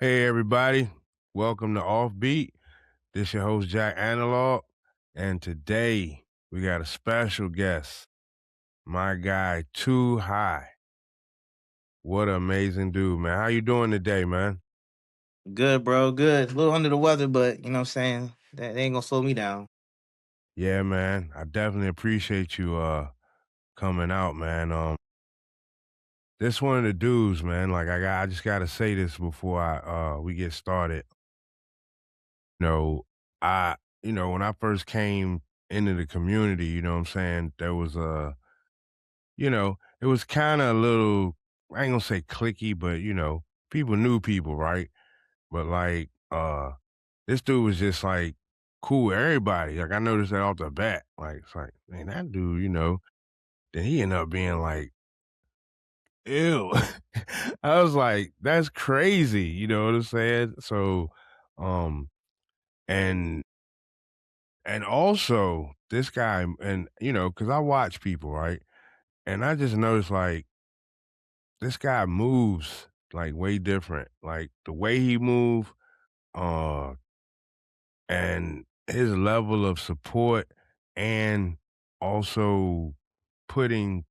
Hey everybody, welcome to Offbeat. This your host Jack Analog, and today we got a special guest, my guy Too High. What an amazing dude, man. How you doing today, man? Good, bro. Good. A little under the weather, but you know what I'm saying? That ain't gonna slow me down. Yeah, man. I definitely appreciate you coming out, man. This one of the dudes, man. Like I just gotta say this before I we get started. You know, I when I first came into the community, you know what I'm saying, there was a it was kinda a little, I ain't gonna say clicky, but, people knew people, right? But, like, this dude was just, like, cool with everybody. Like, I noticed that off the bat. Like, it's like, "Man, that dude," then he ended up being like, "Ew." I was like, "That's crazy." You know what I'm saying? So, um, and and also this guy and, because I watch people, right? And I just noticed, like, this guy moves like way different. Like the way he move, uh, and his level of support, and also putting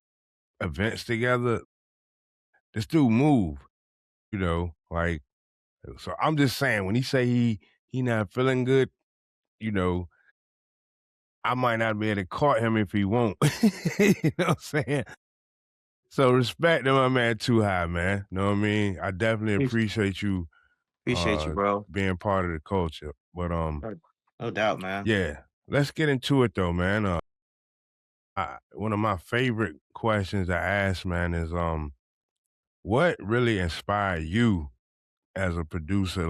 events together. This dude move, like so. I'm just saying when he say he not feeling good, you know, I might not be able to caught him if he won't. You know what I'm saying? So respect to my man Too High, man. Know what I mean? I definitely Appreciate appreciate you appreciate you, bro. being part of the culture. But No no doubt, man. yeah, let's get into it though, man. One of my favorite questions I ask, man, is what really inspired you as a producer?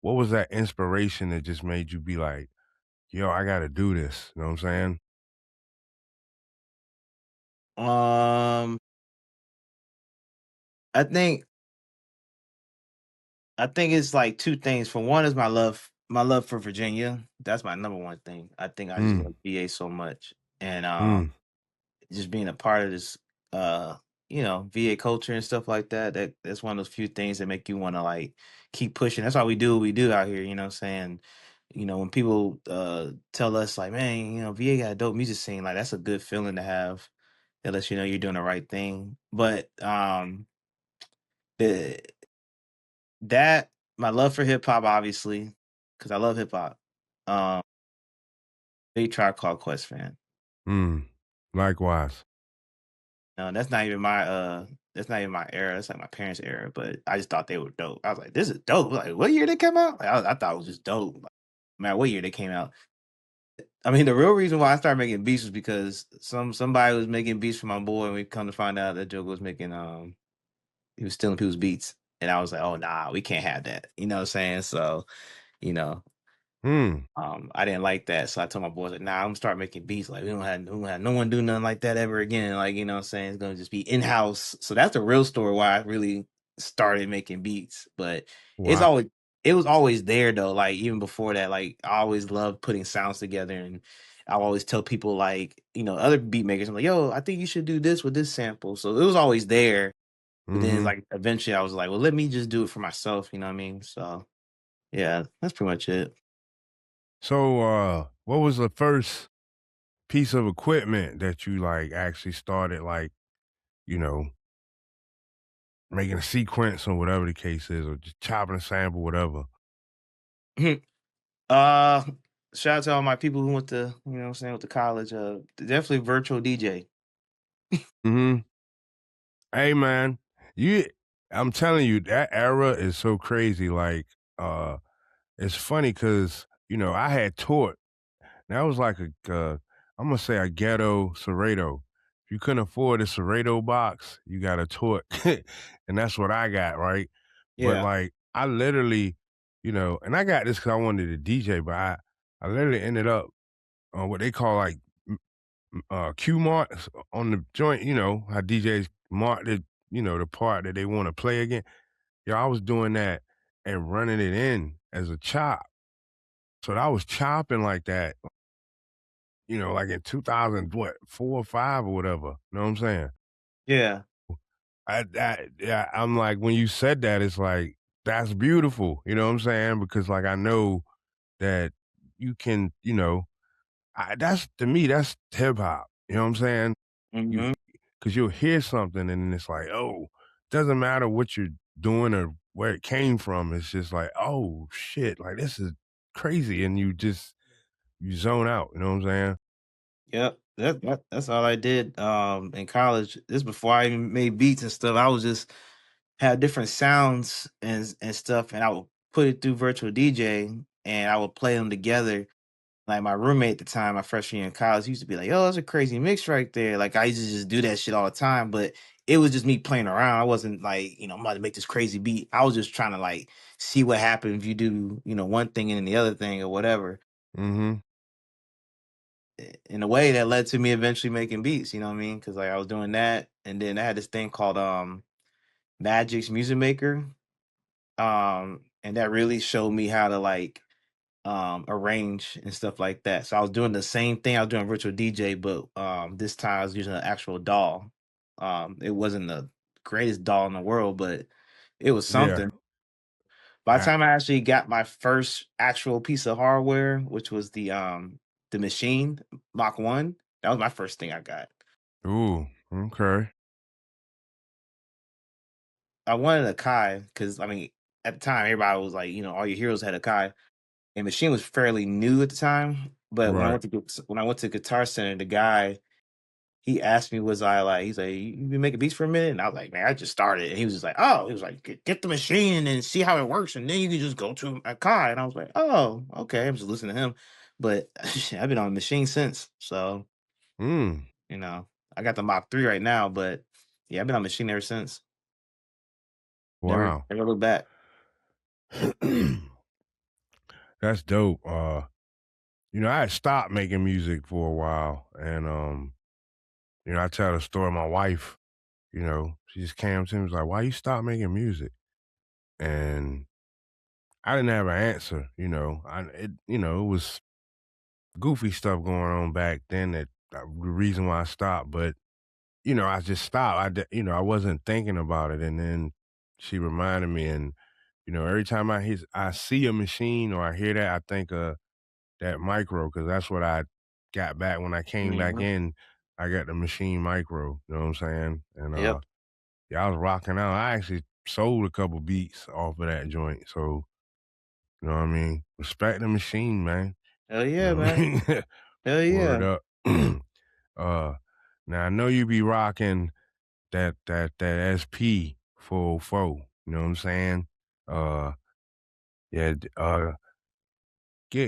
What was that inspiration that just made you be like, yo, I gotta do this? You know what I'm saying? Um, I think I think it's like two things. For one is my love for Virginia. That's my number one thing. I think I just Mm, love VA so much. And mm, just being a part of this VA culture and stuff like that, that's one of those few things that make you want to like keep pushing. That's why we do what we do out here, you know what I'm saying? When people tell us like, man, VA got a dope music scene, like that's a good feeling to have. That lets you know you're doing the right thing. But the that my love for hip hop, obviously, because I love hip hop. Um, Big Tribe Called Quest fan. mm. Likewise. No, that's not even my era. That's like my parents' era. But I just thought they were dope. I was like, this is dope. Like, what year they came out? Like, I thought it was just dope. Like, man, what year they came out? I mean, the real reason why I started making beats was because somebody was making beats for my boy, and we come to find out that Joker was making he was stealing people's beats, and I was like, oh nah, we can't have that. You know what I'm saying? So you know, Mm, I didn't like that, so I told my boys like, "Nah, I'm gonna start making beats. Like, we don't have no one do nothing like that ever again. Like, you know what I'm saying? It's gonna just be in house." So that's the real story why I really started making beats. But it's wow. always it was always there though. Like even before that, like I always loved putting sounds together, and I always tell people like, other beat makers, I'm like, "Yo, I think you should do this with this sample." So it was always there. But then it's Mm-hmm. like eventually I was like, "Well, let me just do it for myself." You know what I mean? So yeah, that's pretty much it. So, what was the first piece of equipment that you like actually started like, you know, making a sequence or whatever the case is, or just chopping a sample, whatever? Uh, Shout out to all my people who went to, what I'm saying, went to college. Definitely virtual DJ. Mhm. Hey, man, you I'm telling you, that era is so crazy, like, it's funny because I had taught. That was like I'm gonna say a ghetto Serato. If you couldn't afford a Serato box, you got a tort, and that's what I got, right? But, Yeah, like, I literally, and I got this because I wanted to DJ, but I literally ended up on what they call, like, cue marks on the joint, how DJs mark the part that they wanna play again. Yeah, I was doing that and running it in as a chop. So I was chopping like that, like in 2000, what, 4 or 5 or whatever, know what I'm saying? yeah. yeah, I'm like, when you said that, it's like, that's beautiful, you know what I'm saying? Because, like, I know that you can, that's to me, that's hip hop, you know what I'm saying? You Mhm. Because you'll hear something and it's like, oh, doesn't matter what you're doing or where it came from. It's just like, oh shit, like this is crazy, and you zone out. You know what I'm saying? Yep. That's all I did in college. This before I even made beats and stuff. I was just had different sounds and stuff, and I would put it through virtual DJ, and I would play them together. Like my roommate at the time, my freshman year in college, he used to be like, "Oh, that's a crazy mix right there." Like I used to just do that shit all the time, but it was just me playing around. I wasn't like, I'm about to make this crazy beat. I was just trying to like see what happened if you do, one thing and then the other thing or whatever. Mm-hmm. In a way that led to me eventually making beats. You know what I mean? Because like I was doing that, and then I had this thing called Magic's Music Maker, and that really showed me how to like arrange and stuff like that. So I was doing the same thing I was doing virtual DJ, but this time I was using an actual doll. It wasn't the greatest doll in the world, but it was Yeah. something. By the I, time I actually got my first actual piece of hardware, which was the machine Mach 1, that was my first thing I got. ooh. Okay. I wanted a Kai because I mean at the time everybody was like, all your heroes had a Kai. And machine was fairly new at the time. But when I Right. went to when I went to Guitar Center, the guy he asked me, was I like, he's like, you been making beats for a minute? And I was like, man, I just started. And he was just like, oh, he was like, get the machine and see how it works. And then you can just go to a Kai. And I was like, oh, okay. I'm just listening to him. But I've been on a machine since. So, Mm. you know, I got the Mach 3 right now, but yeah, I've been on machine ever since. Never, Wow. never look back. That's dope. I had stopped making music for a while, and I tell the story of my wife. She just came to me, was like, "Why you stop making music?" And I didn't have an answer. It was goofy stuff going on back then, that the reason why I stopped. But I just stopped. I wasn't thinking about it, and then she reminded me, and every time I see a machine or I hear that, I think of that micro, because that's what I got back when I came back Mhm. in. I got the machine micro. You know what I'm saying? And Yep. yeah, I was rocking out. I actually sold a couple beats off of that joint. So you know what I mean? Respect the machine, man. Hell You yeah, know what I man. mean? Hell Word yeah. up. uh Now I know you be rocking that SP 404. You know what I'm saying? Uh yeah,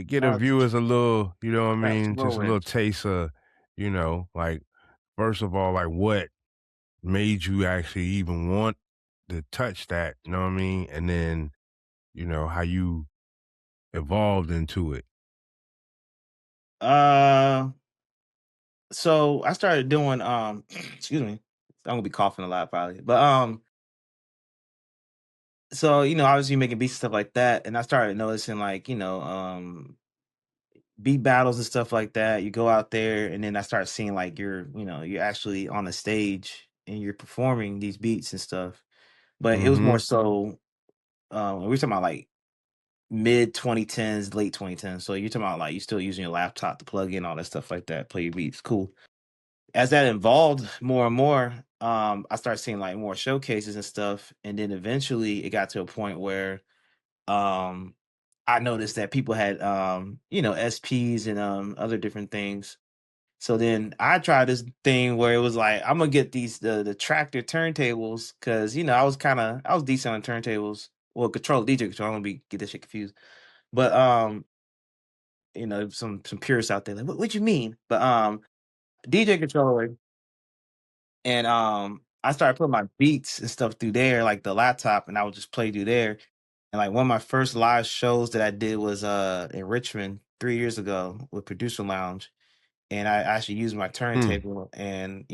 get a Uh, viewers a little, you know what I Travis mean, just a little Whirlwind. taste of, like, first of all, like, what made you actually even want to touch that, you know what I mean? And then, how you evolved into it. Uh, so I started doing excuse me. I'm gonna be coughing a lot probably. But so obviously making beats and stuff like that, and I started noticing like, beat battles and stuff like that. You go out there and then I start seeing like you're actually on the stage and you're performing these beats and stuff. But it was more Mhm. so we're talking about like mid 2010s, late 2010s. So you're talking about like you still using your laptop to plug in all that stuff like that, play your beats. Cool. As that involved more and more, I started seeing like more showcases and stuff, and then eventually it got to a point where um, I noticed that people had SPs and other different things. So then I tried this thing where it was like I'm gonna get these the tractor turntables because I was decent on turntables. Well, DJ control. I don't be get this shit confused. But some purists out there like, what you mean? But DJ controller. And, I started putting my beats and stuff through there, like the laptop, and I would just play through there. And like one of my first live shows that I did was in Richmond 3 years ago with Producer Lounge. And I actually used my Hmm. turntable and,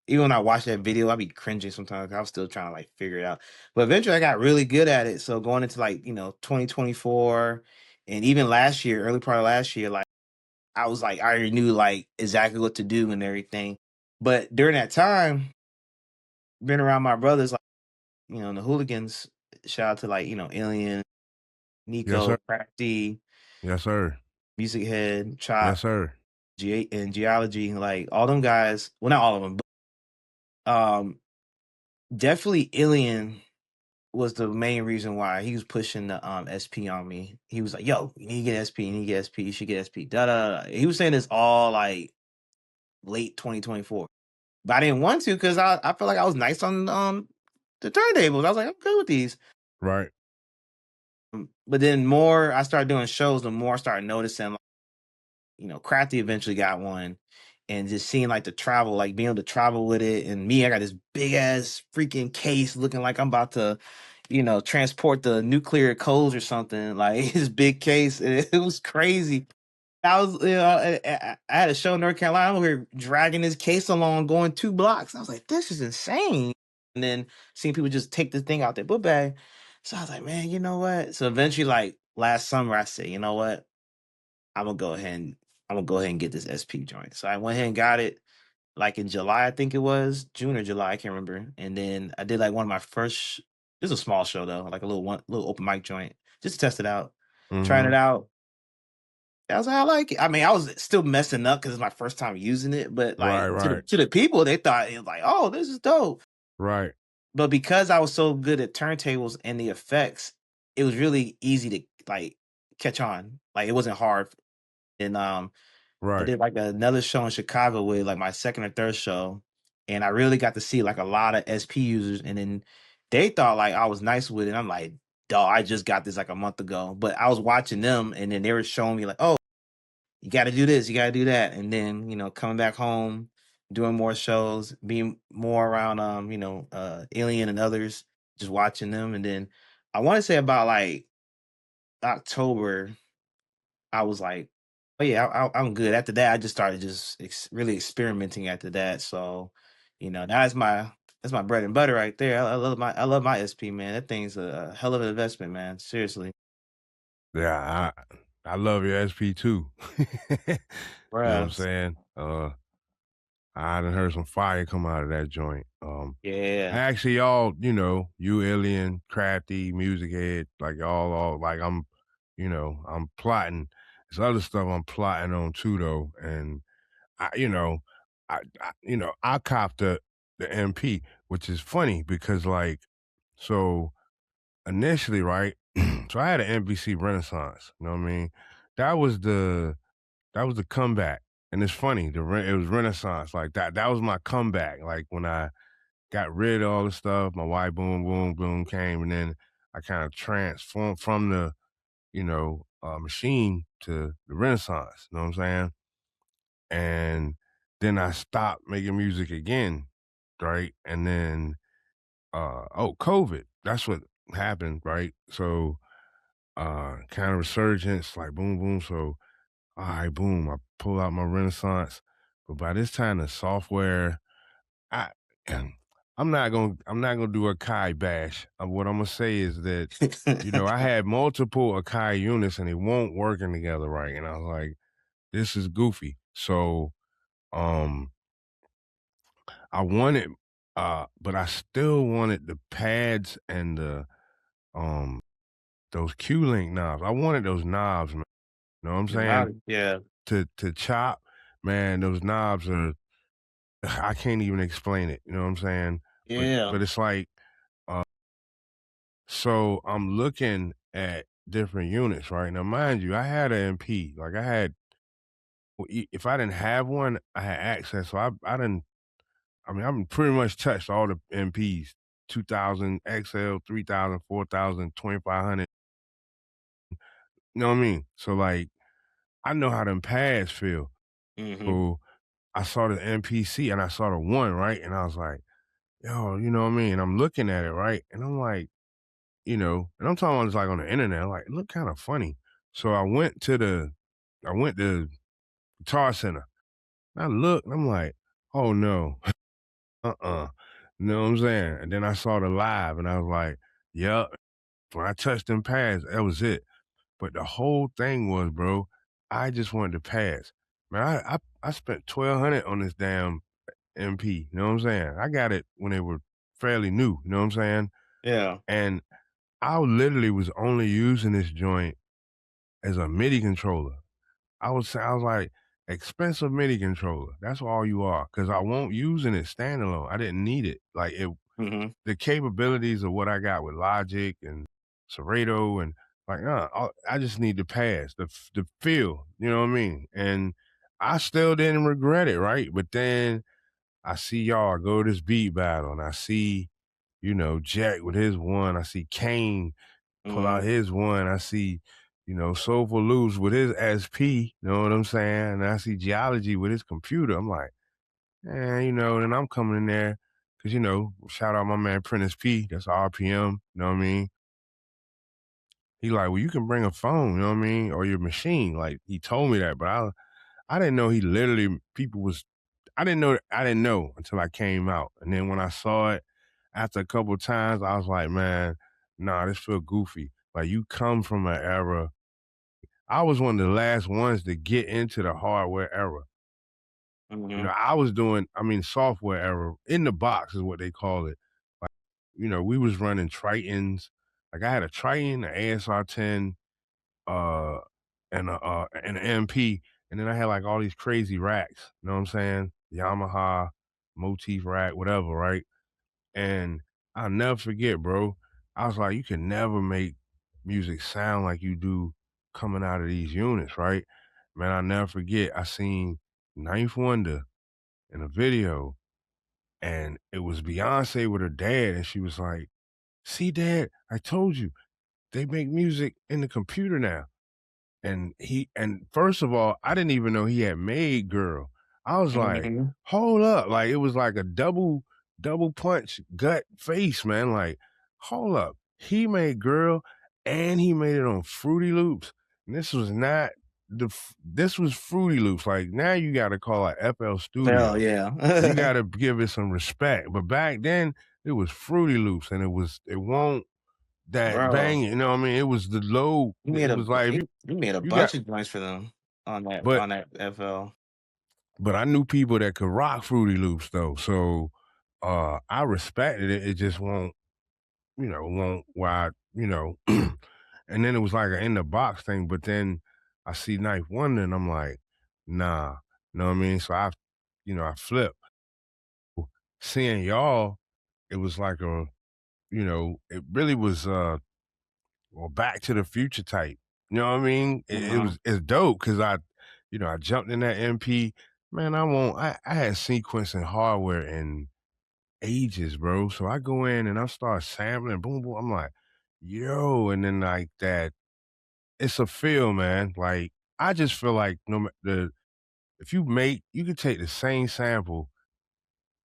even when I watch that video, I'd be cringing sometimes. I was still trying to like figure it out. But eventually I got really good at it. So going into like, 2024 and even last year, early part of last year, like I was like I already knew like exactly what to do and everything. But during that time been around my brothers, like, the hooligans. Shout out to, like, Alien, Yes, sir. Nico, Crafty, Yes, sir. Music Head, Yes, Chop, sir. and Geology, like all them guys. Well, not all of them, but definitely Alien was the main reason why he was pushing the SP on me. He was like, "Yo, you need to get SP. You need to get SP. You should get SP." Da da da. He was saying this all like late 2024, but I didn't want to because I felt like I was nice on the turntables. I was like, I'm good with these. Right. But then more I started doing shows, the more I started noticing, like, Crafty eventually got one, and just seeing like the travel, like being able to travel with it, and me, I got this big ass freaking case looking like I'm about to, transport the nuclear codes or something. Like his big case, it was crazy. I was, I had a show in North Carolina. We were dragging this case along, going 2 blocks. I was like, this is insane. And then seeing people just take this thing out their book bag. So I was like, man, you know what? So eventually, like last summer, I said, you know what? I'm gonna go ahead and get this SP joint. So I went ahead and got it like in July, I think it was June or July, I can't remember. And then I did like one of my first. This is a small show though, like a little open mic joint, just to test it out, trying it Mhm. out. I was like, I like it. I mean, I was still messing up because it's my first time using it, but Right, like right, to the people, they thought it was like, oh, this is dope. right, But because I was so good at turntables and the effects, it was really easy to like catch on. Like it wasn't hard. And I right. did like another show in Chicago with like my second or third show, and I really got to see like a lot of SP users, and then they thought like I was nice with it. I'm like, dog, I just got this like a month ago, but I was watching them, and then they were showing me like, oh, you got to do this, you got to do that, and then coming back home, doing more shows, being more around Alien and others, just watching them, and then I want to say about like October I was like, "Oh yeah, I'm good." After that, I just started just really experimenting after that. So, that's my bread and butter right there. I love my SP, man. That thing's a hell of an investment, man. Seriously, Yeah, I love your SP too. You know what I'm bruh. saying? I done heard some fire come out of that joint. Yeah, Actually, y'all, you Alien, Crafty, Music Head, like y'all, all like I'm plotting. There's other stuff I'm plotting on too, though, and I copped the MP, which is funny because like so initially, right? So I had an NBC Renaissance. You know what I mean? That was the that was the comeback, and it's funny. It was Renaissance like that. That was my comeback. Like when I got rid of all the stuff, my white boom boom boom came, and then I kind of transformed from the machine to the Renaissance. You know what I'm saying? And then I stopped making music again, right? And then COVID. That's what happened, right? So kind of resurgence, like boom boom. So all right, boom, I pull out my Renaissance. But by this time the software, I I'm not gonna do a Kai bash. What I'm gonna say is that, I had multiple Akai units and they won't working together right. And I was like, this is goofy. So um I wanted but I still wanted the pads and the um those Q link knobs. I wanted those knobs, man. You know what I'm the knowledge, saying? yeah, To chop, man, those knobs are I can't even explain it. You know what I'm saying? But yeah. but it's like so I'm looking at different units, right? Now, mind you, I had an MP. Like I had, if I didn't have one, I had access. So I didn't. I mean, I've pretty much touched all the MPs: 2000 XL, 3000, 4000, 2500. You know what I mean? So like, I know how them pads feel. Hmm. So I saw the MPC and I saw the one, right? And I was like, yo, you know what I mean? And I'm looking at it, right? And I'm like, and I'm talking about it's like on the internet, like, it looked kind of funny. So I went to Guitar Center. I looked, and I'm like, oh no, uh-uh. You know what I'm saying? And then I saw the live and I was like, yep. When I touched them pads, that was it. But the whole thing was, bro, I just wanted the pads. Man, I spent 1200 on this damn MP. You know what I'm saying? I got it when they were fairly new, you know what I'm saying? Yeah. And I literally was only using this joint as a MIDI controller. I was like, expensive MIDI controller. That's all you are, because I won't using it standalone. I didn't need it. Like Mhm. the capabilities of what I got with Logic and Serato and like, I just need the pass, the feel. You know what I mean? And I still didn't regret it, right? But then I see y'all go to this beat battle, and I see, Jack with his one. I see Kane pull out Mhm. his one. I see, Soulful Loose with his SP, you know what I'm saying? And I see Geology with his computer. I'm like, man, then I'm coming in there because, shout out my man Prentice P. That's RPM, you know what I mean? He like, well, you can bring a phone, you know what I mean? Or your machine. Like, he told me that, but I didn't know he literally, people was, I didn't know until I came out. And then when I saw it, after a couple of times, I was like, man, nah, this feel goofy. Like, you come from an era. I was one of the last ones to get into the hardware era. Mhm. I was doing, software era in the box is what they call it. Like, we was running Tritons. Like, I had a Triton, an ASR 10, uh, and an MP, and then I had like all these crazy racks. You know what I'm saying? Yamaha, motif rack, whatever, right? And I'll never forget, bro. I was like, you can never make music sound like you do coming out of these units, right? Man, I'll never forget. I seen Ninth Wonder in a video, and it was Beyonce with her dad, and she was like, see, dad, I told you, they make music in the computer now. And first of all, I didn't even know he had made Girl. I was like, Mhm. hold up. Like, it was like a double punch gut face, man. Like, hold up. He made Girl and he made it on Fruity Loops. And this was not this was Fruity Loops. Like, now you gotta call it FL Hell Studio. You yeah. gotta give it some respect. But back then it was Fruity Loops, and it won't that Bro, bang, you know what I mean? It was the low. you made It a was like if you made a you got bunch of joints for them but on that FL. but I knew people that could rock Fruity Loops though. So I respected it. It just won't why, and then it was like an in the box thing, but then I see Knife Wonder and I'm like, nah, you know what I mean? So I flipped. Seeing y'all, it was like it really was or Back to the Future type. You know what I mean? Mhm. It's dope because I jumped in that MP. Man, I had sequencing hardware in ages, bro. So I go in and I start sampling, boom, boom. I'm like, yo, and then like that, it's a feel, man. Like, I just feel like no matter if you could take the same sample,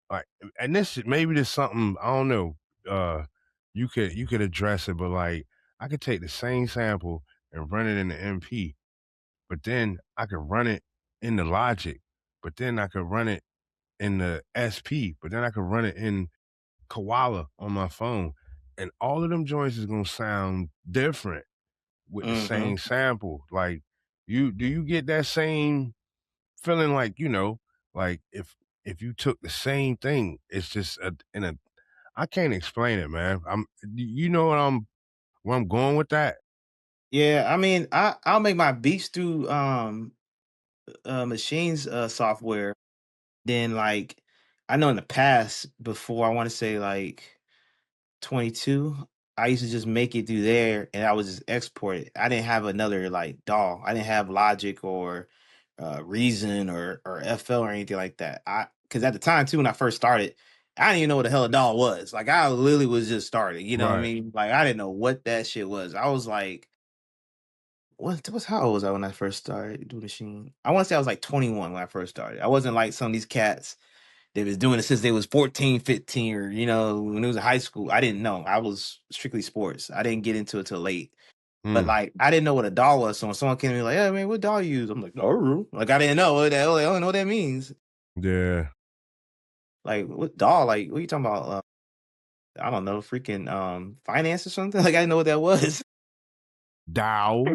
like, and maybe there's something I don't know. Uh, you could address it, but like I could take the same sample and run it in the MP, but then I could run it in the Logic, but then I could run it in the SP, but then I could run it in Koala on my phone, and all of them joints is gonna sound different with the Mhm. same sample. Like, do you get that same feeling? Like, like if you took the same thing, it's just in a I can't explain it, man. You know where I'm going with that? Yeah, I mean, I'll make my beats through machines software. Then like I know in the past before I want to say like 22, I used to just make it through there and I would just export it. I didn't have another like DAW. I didn't have Logic or Reason or FL or anything like that. I Because at the time too when I first started, I didn't even know what the hell a DAW was. Like I literally was just starting, you know what I Right. mean? Like I didn't know what that shit was. I was like, how old was I when I first started doing machine? I want to say I was like 21 when I first started. I wasn't like some of these cats they was doing it since they was 14, 15, or when it was in high school. I didn't know. I was strictly sports. I didn't get into it till late. But Mm, like I didn't know what a doll was. So when someone came to me like, "Yeah, man, what doll you use?" I'm like, "No." Like I didn't know what the hell. I don't know what that means. yeah. Like what doll? Like what are you talking about? I don't know, freaking finance or something. Like I didn't know what that was. Dow.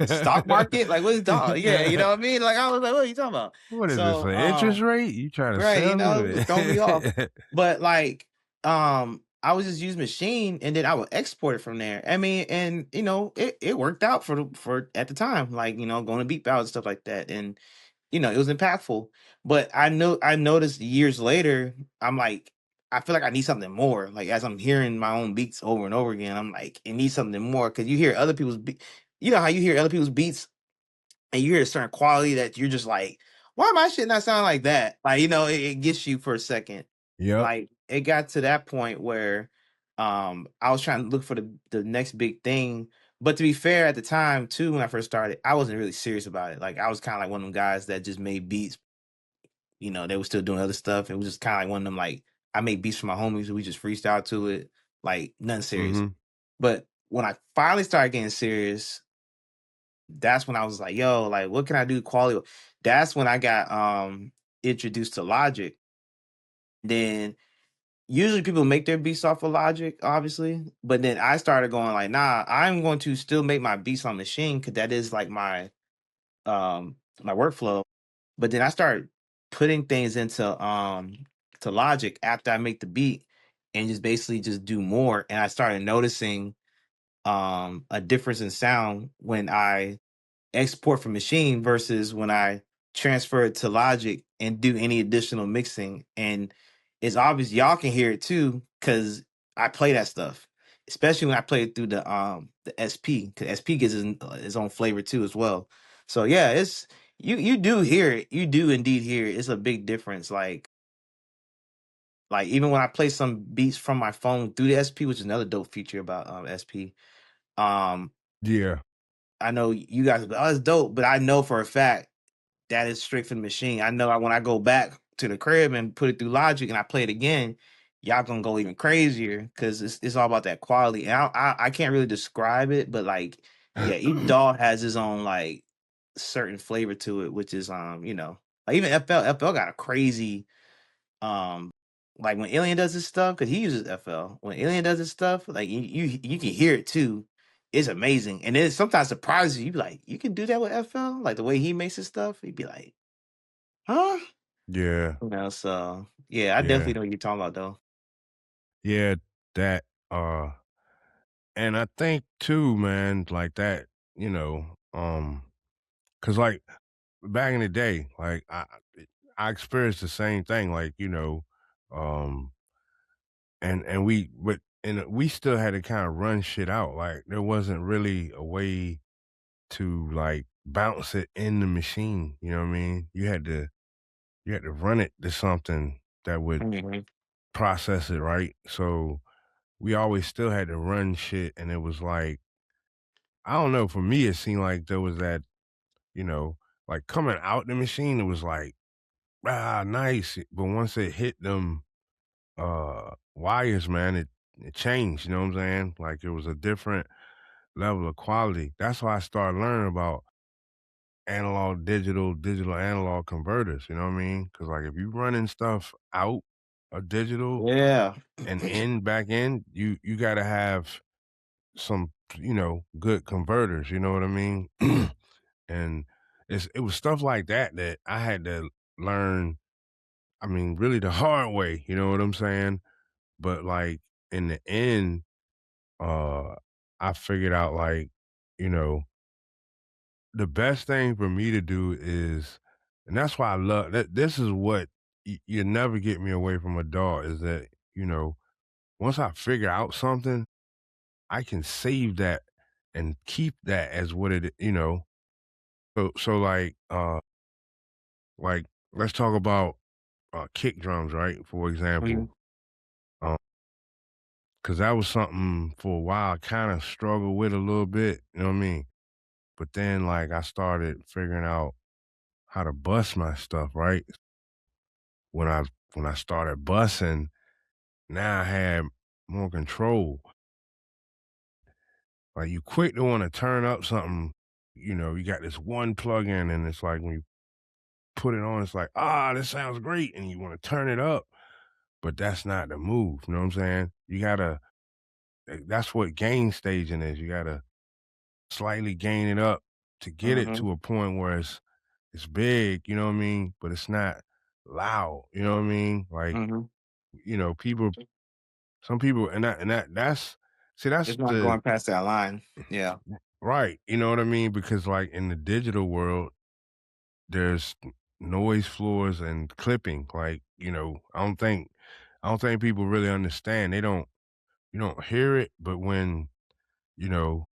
Stock market? Like what is doll? Yeah, you know what I mean? Like I was like, what are you talking about? What is this, So an interest rate? You trying to right, sell throw me off. me? But like I would just use Machine and then I would export it from there. I mean, and it worked out for at the time, like, going to beat battles and stuff like that. And it was impactful. But I noticed years later, I'm like, I feel like I need something more. Like as I'm hearing my own beats over and over again, I'm like, it needs something more. Cause you hear other people's you know how you hear other people's beats and you hear a certain quality that you're just like, why my shit not sound like that? Like, it gets you for a second. Yep. Like it got to that point where I was trying to look for the next big thing. But to be fair, at the time too, when I first started, I wasn't really serious about it. Like I was kind of like one of them guys that just made beats. They were still doing other stuff. It was just kind of like one of them like I made beats for my homies and we just freestyle to it, like nothing serious. Mhm. But when I finally started getting serious, that's when I was like, yo, like what can I do quality? That's when I got introduced to Logic. Then usually people make their beats off of Logic, obviously. But then I started going like, nah, I'm going to still make my beats on Machine because that is like my workflow. But then I started putting things into to Logic after I make the beat and just basically just do more. And I started noticing a difference in sound when I export from Machine versus when I transfer it to Logic and do any additional mixing. And it's obvious y'all can hear it too because I play that stuff, especially when I play it through the SP because SP gives his own flavor too as well. So yeah, it's you do hear it. You do indeed hear it. It's a big difference. Like even when I play some beats from my phone through the SP, which is another dope feature about SP. Um, Yeah. I know you guys, oh, it's dope, but I know for a fact that is straight from the machine. I know when I go back to the crib and put it through Logic and I play it again, y'all gonna go even crazier because it's all about that quality. And I can't really describe it, but like, yeah, each dog has his own like certain flavor to it, which is like even FL got a crazy um like when Alien does his stuff, because he uses FL. When Alien does his stuff, like you can hear it too. It's amazing. And then it sometimes surprises you. You be like, you can do that with FL? Like the way he makes his stuff, you'd be like, huh? Yeah. So yeah, I Yeah. definitely know what you're talking about though. Yeah, that, and I think too, man, like that, cause like, back in the day, like, I experienced the same thing, like, um, and we still had to kinda run shit out, like, there wasn't really a way to, like, bounce it in the machine, you know what I mean? You had to run it to something that would Mhm. process it, right? So, we always still had to run shit, and it was like, I don't know, for me, it seemed like there was that, you know, like, coming out the machine, it was like, "Ah, nice," but once it hit them, wires, man, it changed, you know what I'm saying? Like, it was a different level of quality. That's why I started learning about analog, digital, digital analog converters, you know what I mean? Because like, if you running stuff out of digital Yeah. and back in, you gotta have some, good converters, you know what I mean? And it was stuff like that that I had to learn, I mean, really the hard way, you know what I'm saying? But like in the end, uh, I figured out like, you know, the best thing for me to do is, and that's why I love that. This is what you never get me away from a dog is that, once I figure out something, I can save that and keep that as what it. So like let's talk about kick drums, right? For Mhm. example, um, because that was something for a while I kind of struggled with a little bit, you know what I mean? But then like I started figuring out how to bust my stuff, right? When I started bussing, now I had more control. Like you quick to want to turn up something, you got this one plug-in and it's like when you put it on, it's like, this sounds great, and you want to turn it up, but that's not the move. You know what I'm saying? You gotta that's what gain staging is. You gotta slightly gain it up to get it Mhm. to a point where it's big, you know what I mean? But it's not loud, you know what I mean? Like, Mhm. people Some people that's see, that's It's not the going past that line. Yeah. right, you know what I mean? Because, like, in the digital world, there's noise floors and clipping, like, I don't think people really understand. They don't you don't hear it, but when, you know,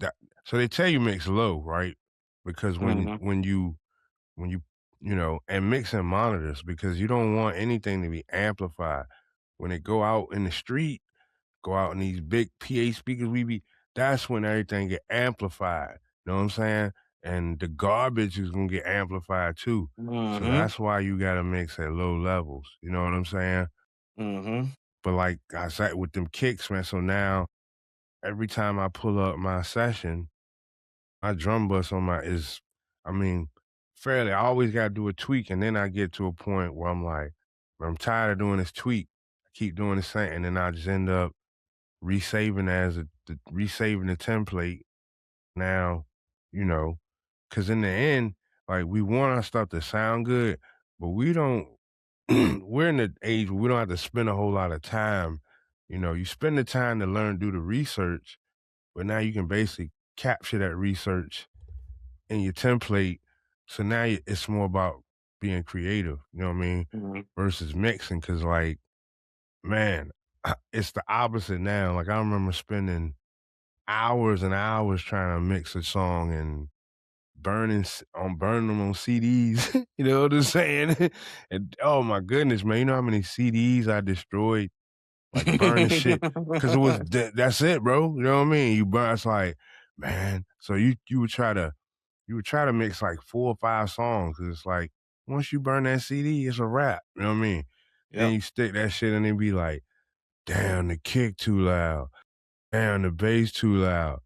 that so they tell you mix low, right? Because Mhm. when you and mixing monitors because you don't want anything to be amplified. When they go out in the street, go out in these big PA speakers, that's when everything get amplified. You know what I'm saying? And the garbage is gonna get amplified too. So Mhm. that's why you gotta mix at low levels. You know what I'm saying? Mhm. But like I said with them kicks, man. So now every time I pull up my session, my drum bus on my is, I mean, fairly. I always got to do a tweak, and then I get to a point where I'm like, I'm tired of doing this tweak. I keep doing the same, and then I just end up resaving resaving the template. Now, you know, because in the end, like we want our stuff to sound good, but we don't. We're in the age where we don't have to spend a whole lot of time. You spend the time to learn, do the research, but now you can basically capture that research in your template. So now it's more about being creative, you know what I mean? Mhm. Versus mixing. Cause like, man, it's the opposite now. Like I remember spending hours and hours trying to mix a song and burning them on CDs. You know what I'm saying? And oh my goodness, man, you know how many CDs I destroyed, like burning shit, because it was that's it, bro. You know what I mean? You burn. It's like, man. So you would try to mix like 4 or 5 songs 'cause it's like, once you burn that CD, it's a wrap, you know what I mean? Then Yep. you stick that shit and it be like, "Damn, the kick too loud. Damn, the bass too loud."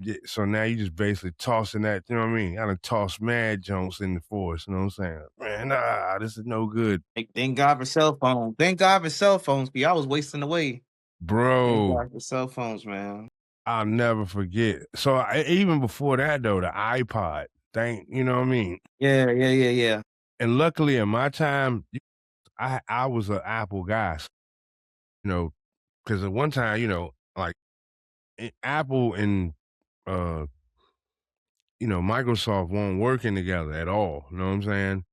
Yeah, so now you just basically tossing that, you know what I mean? I done tossed mad junks in the forest, you know what I'm saying? Man, nah, this is no good. Thank God for cell phones. Thank God for cell phones, 'cause y'all was wasting away. Thank Bro, God for cell phones, man. I'll never forget. So, even before that though, the iPod, you know what I mean? Yeah, yeah, yeah, yeah. And luckily in my time, I was an Apple guy, you know, because at one time, like Apple and uh, Microsoft weren't working together at all. You know what I'm saying?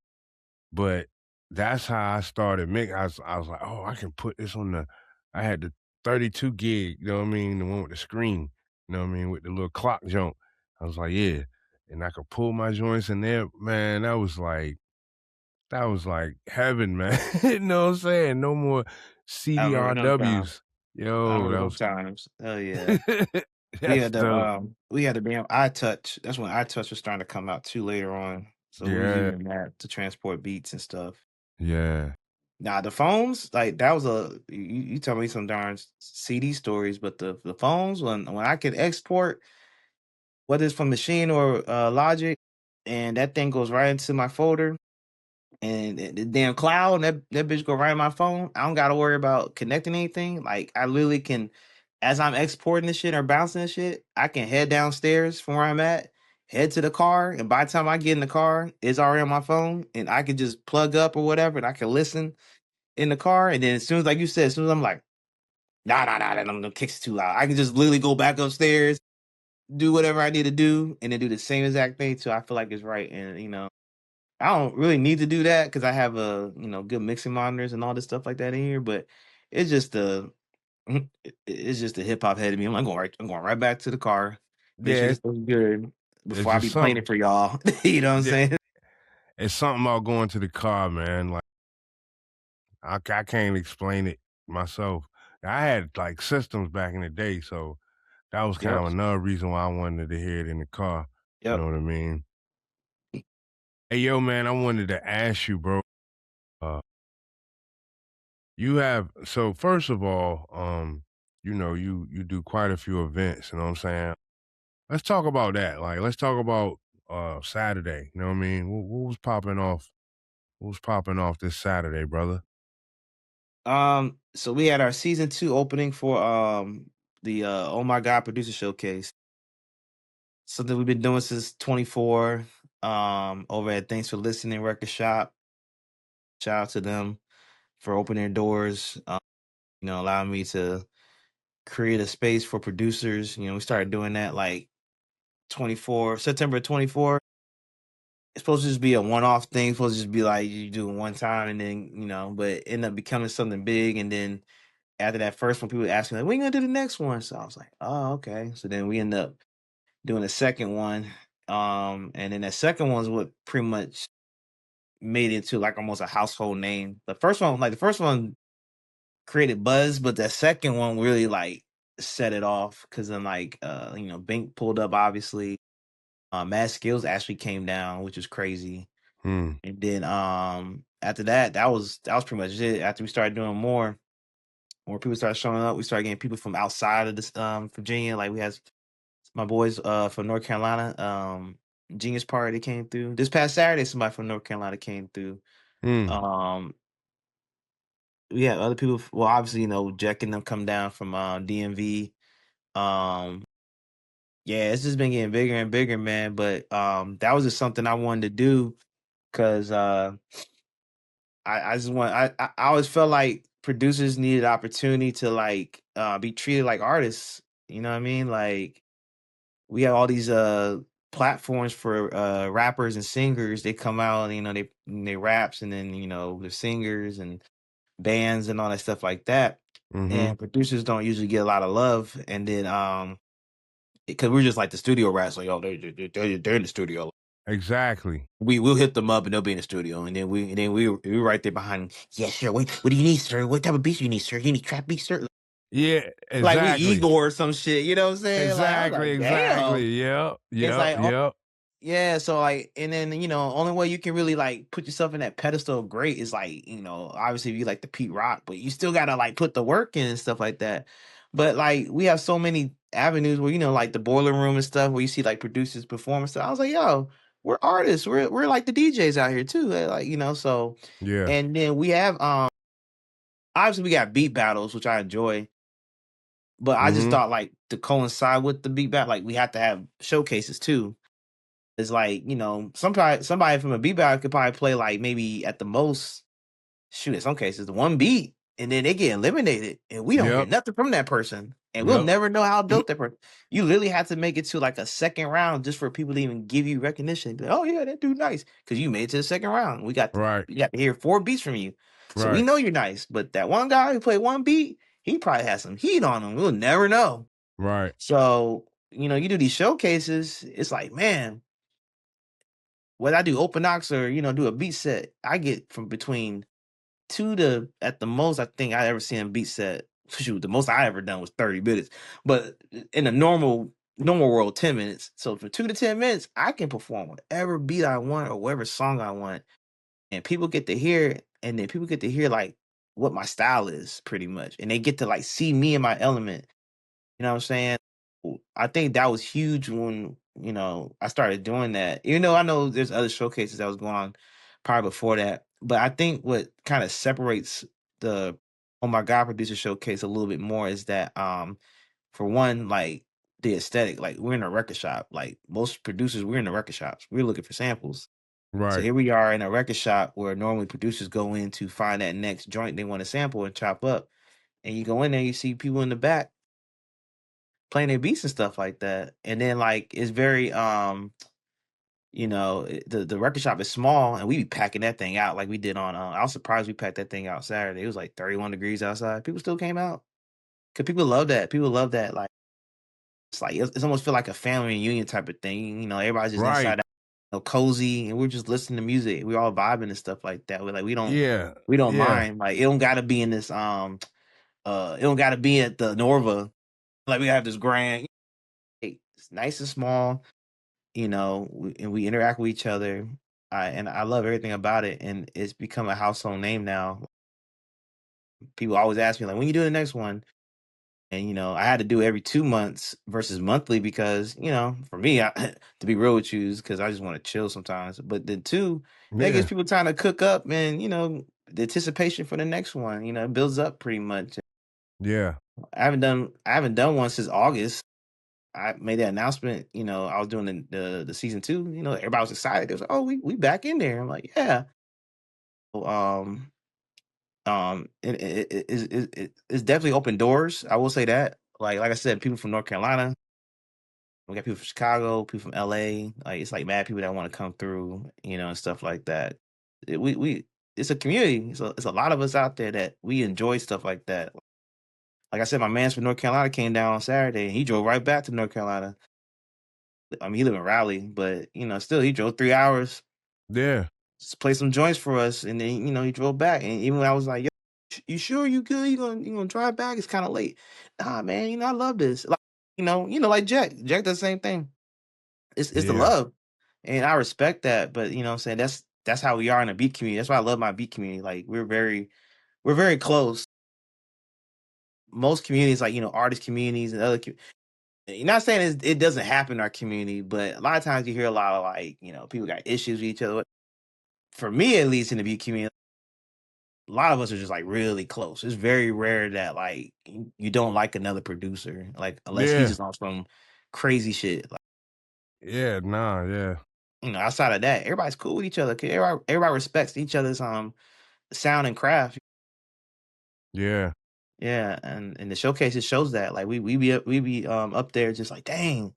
But that's how I started making. I was like, oh, I can put this on the. I had the 32 gig. You know what I mean? The one with the screen. You know what I mean? With the little clock jump. I was like, yeah, and I could pull my joints in there. Man, that was like heaven, man. You know what I'm saying? No more I remember them times. CDRWs. I Yo, remember that them was times. Hell yeah. that's dope. We had the damn iTouch. That's when iTouch was starting to come out too later on. So we was Yeah, using that to transport beats and stuff. yeah. Now the phones, like that was you tell me some darn CD stories, but the phones when I could export whether it's from Machine or Logic, and that thing goes right into my folder, and the damn cloud, and that bitch go right in my phone. I don't gotta worry about connecting anything. Like I literally can, as I'm exporting this shit or bouncing this shit, I can head downstairs from where I'm at, head to the car, and by the time I get in the car, it's already on my phone, and I can just plug up or whatever, and I can listen in the car. And then as soon as, like you said, as soon as I'm like, nah, them kicks too loud, I can just literally go back upstairs, do whatever I need to do, and then do the same exact thing till I feel like it's right. And I don't really need to do that because I have good mixing monitors and all this stuff like that in here. But it's just the it's just the hip hop head of me. I'm going right back to the car, make sure Yeah, this looks good it's before I just be playing something. it for y'all. You know what I'm Yeah, saying? it's something about going to the car, man. Like I can't explain it myself. I had like systems back in the day, so that was kind Yep. of another reason why I wanted to hear it in the car. You know Yep. what I mean? Hey, yo, man, I wanted to ask you, bro. Uh, you have so first of all, you do quite a few events. You know what I'm saying? Let's talk about that. Like, let's talk about Saturday. You know what I mean? What was popping off? What was popping off this Saturday, brother? So we had our season 2 opening for the Oh My God producer showcase. Something we've been doing since 24 over at Thanks for Listening Record Shop. Shout out to them for opening their doors. allowing me to create a space for producers. We started doing that like 24 September 24. It's supposed to just be a one-off thing. It's supposed to just be like you do it one time and then, but it ended up becoming something big. And then after that first one, people asked me like, when you gonna do the next one? So I was like, oh, okay. So then we end up doing a second one. And then that second one's what pretty much made it to like almost a household name. The first one created buzz, but the second one really like set it off because then like Bink pulled up obviously. Mad Skills actually came down, which was crazy. Hmm. And then after that, that was pretty much it. After we started doing more people started showing up. We started getting people from outside of this Virginia. Like we had my boys from North Carolina, Genius Party came through. This past Saturday, somebody from North Carolina came through. Hmm. Um we had other people well, obviously, Jack and them come down from DMV. Um yeah, it's just been getting bigger and bigger, man. But that was just something I wanted to do because I just want I always felt like producers needed opportunity to like be treated like artists. You know what I mean? Like we have all these platforms for rappers and singers. They come out, and, they raps, and then the singers and bands and all that stuff like that. Mhm. And producers don't usually get a lot of love. And then because we're just like the studio rats, like, oh, they're in the studio. Exactly. We'll hit them up and they'll be in the studio, and then we right there behind them. Yeah, sure. What do you need, sir? What type of beats do you need, sir? You need trap beats, sir? Yeah, Like we exactly. Igor or some shit. You know what I'm saying? Like I was Exactly, like, damn. exactly. Yep, It's yep, like, oh, yep. yeah. So like, and then only way you can really like put yourself in that pedestal of great is like obviously if you like the Pete Rock, but you still gotta like put the work in and stuff like that. But like we have so many avenues where like the boiler room and stuff where you see like producers perform and stuff. I was like, yo, we're artists. We're like the DJs out here too. Like so. Yeah. And then we have obviously we got beat battles, which I enjoy. But I just Mhm. thought like to coincide with the beat battle, like we have to have showcases too. It's like, somebody from a beat battle could probably play like maybe at the most, shoot, in some cases, the one beat, and then they get eliminated, and we don't hear Yep, nothing from that person, and we'll yep. never know how dope that person. You literally have to make it to like a second round just for people to even give you recognition. Be like, oh yeah, that dude nice, because you made it to the second round. Right, We got to hear 4 beats from you, so we right, know you're nice. But that one guy who played one beat, he probably has some heat on him. We'll never know. right, So you do these showcases. It's like, man, whether I do open knocks or do a beat set, I get from between 2 to at the most I think I ever seen a beat set. Shoot, the most I ever done was 30 minutes. But in a normal world, 10 minutes. So for 2 to 10 minutes, I can perform whatever beat I want or whatever song I want. And people get to hear it, and then people get to hear like what my style is pretty much. And they get to like see me in my element. You know what I'm saying? I think that was huge when, I started doing that. Even though I know there's other showcases that was going on probably before that. But I think what kind of separates the Oh My God producer showcase a little bit more is that for one, like the aesthetic, like we're in a record shop. Like most producers, we're in the record shops. We're looking for samples. So right. here we are in a record shop where normally producers go in to find that next joint they want to sample and chop up. And you go in there, you see people in the back playing their beats and stuff like that. And then like it's very the record shop is small and we be packing that thing out like we did on I was surprised we packed that thing out Saturday. It was like 31 degrees outside. People still came out. Cause people love that. People love that. Like it's almost feel like a family reunion type of thing. Everybody's just Right. inside out, cozy, and we're just listening to music. We're all vibing and stuff like that. We're like Yeah, we don't yeah, mind. Like it don't gotta be in this it don't gotta be at the Norva. Like we have this grand it's nice and small, and we interact with each other. And I love everything about it, and it's become a household name now. People always ask me like, "When you do the next one?" And I had to do it every 2 months versus monthly because for me, to be real with you, because I just want to chill sometimes. But then two, that gives yeah, people time to cook up, and the anticipation for the next one. It builds up pretty much. yeah, I haven't done one since August. I made that announcement, I was doing the season 2, everybody was excited. They was like, "Oh, we back in there." I'm like, "Yeah." So, It's definitely opened doors. I will say that. Like I said, people from North Carolina, we got people from Chicago, people from LA. Like it's like mad people that want to come through, and stuff like that. We it's a community. It's a lot of us out there that we enjoy stuff like that. Like I said, my man's from North Carolina came down on Saturday and he drove right back to North Carolina. I mean, he live in Raleigh, but still he drove 3 hours, Yeah, just play some joints for us, and then he drove back. And even when I was like, "Yo, you sure you good? You gonna drive back? It's kind of late." Nah, man. I love this. Like like Jack. Jack does the same thing. It's the yeah, love, and I respect that. But what I'm saying, that's how we are in the beat community. That's why I love my beat community. Like we're very close. Most communities, like artist communities and other. You're not saying it doesn't happen in our community, but a lot of times you hear a lot of like people got issues with each other. For me, at least in the beat community, a lot of us are just like really close. It's very rare that like you don't like another producer, like unless he's yeah, just on some crazy shit. Like yeah, nah, yeah, outside of that, everybody's cool with each other. 'Cause everybody respects each other's sound and craft. yeah, Yeah, and the showcases shows that. Like we be up there just like dang,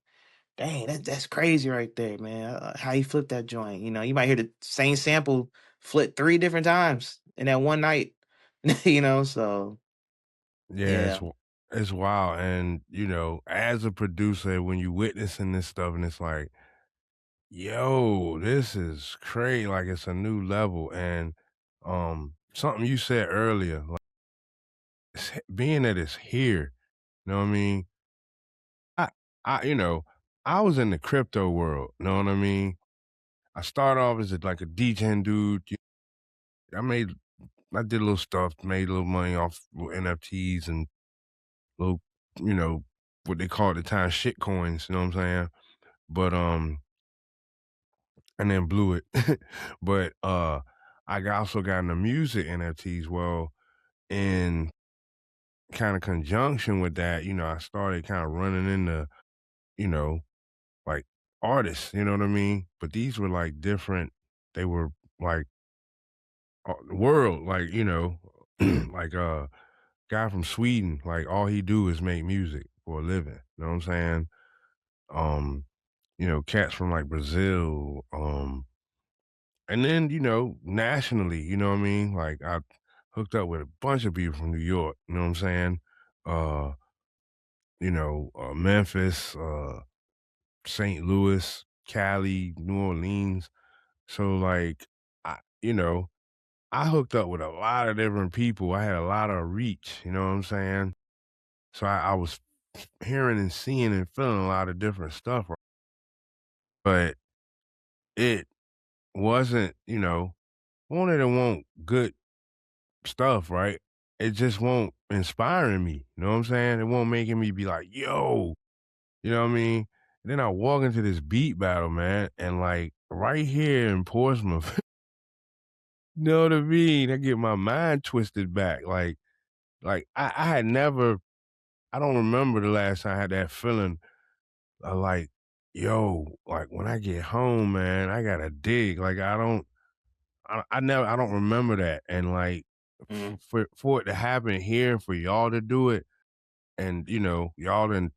that's crazy right there, man. How he flipped that joint. You might hear the same sample flip 3 different times in that one night. So yeah. yeah. It's wild, and as a producer, when you witnessing this stuff, and it's like, yo, this is crazy. Like it's a new level, and something you said earlier, like being that it's here. You know what I mean? I, I was in the crypto world. You know what I mean? I started off as like a DJing dude. I made I did a little stuff, made a little money off with NFTs and little, you know, what they call at the time shit coins, you know what I'm saying? But and then blew it. But also got into music NFTs. Well, in kind of conjunction with that, I started kind of running into, you know, like artists, you know what I mean? But these were like different, they were like world, like, like guy from Sweden, like all he do is make music for a living. You know what I'm saying? Um, cats from like Brazil, and then, nationally, you know what I mean? Like I hooked up with a bunch of people from New York, you know what I'm saying? Uh, Memphis, St. Louis, Cali, New Orleans. So like I hooked up with a lot of different people. I had a lot of reach, you know what I'm saying? So I was hearing and seeing and feeling a lot of different stuff, right? But it wasn't, wanted and want good stuff, right? It just won't inspiring me. You know what I'm saying? It won't making me be like, yo, you know what I mean? Then I walk into this beat battle, man, and like right here in Portsmouth, you know what I mean? I get my mind twisted back. Like I had never I don't remember the last time I had that feeling like, yo, like when I get home, man, I gotta dig. Like I don't remember that. And like Mhm. for it to happen here and for y'all to do it, and y'all done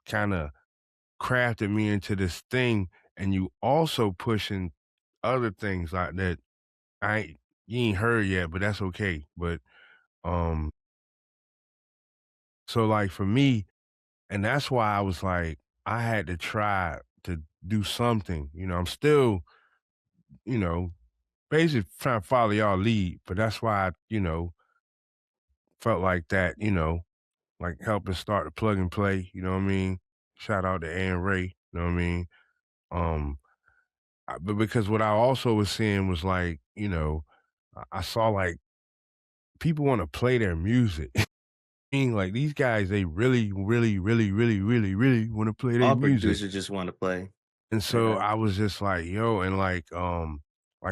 kind of crafted me into this thing, and you also pushing other things like that I ain't you ain't heard yet, but that's okay. But um, so like for me, and that's why I was like, I had to try to do something. I'm still, you know, basically trying to follow y'all lead, but that's why I, felt like that, like helping start the plug and play, you know what I mean? Shout out to A and Ray, you know what I mean? Um, but because what I also was seeing was like, I saw like people want to play their music. Mean like these guys, they really, really, really, really, really, really want to play their All music. producers just want to play. And so Yeah. I was just like, yo, and like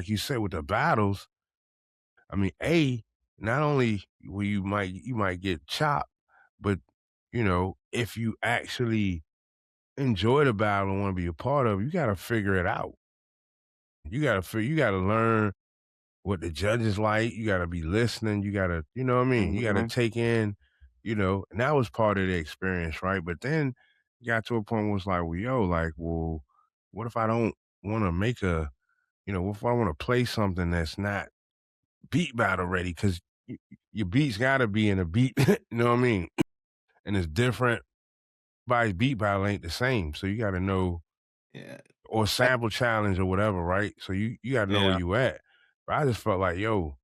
you said with the battles, I mean, not only will you might get chopped, but if you actually enjoy the battle and want to be a part of it, you gotta figure it out. You gotta learn, what the judges like. You gotta be listening. You gotta, you know what I mean? You gotta Mhm. take in, and that was part of the experience, right? But then you got to a point where it's like, well, yo, like, well, what if I don't want to make what if I want to play something that's not beat battle ready? Because your beats gotta be in a beat, you know what I mean? And it's different. Everybody's beat battle ain't the same, so you gotta know Yeah. or That sample challenge or whatever, right? So you gotta know where yeah. you at. But I just felt like, yo,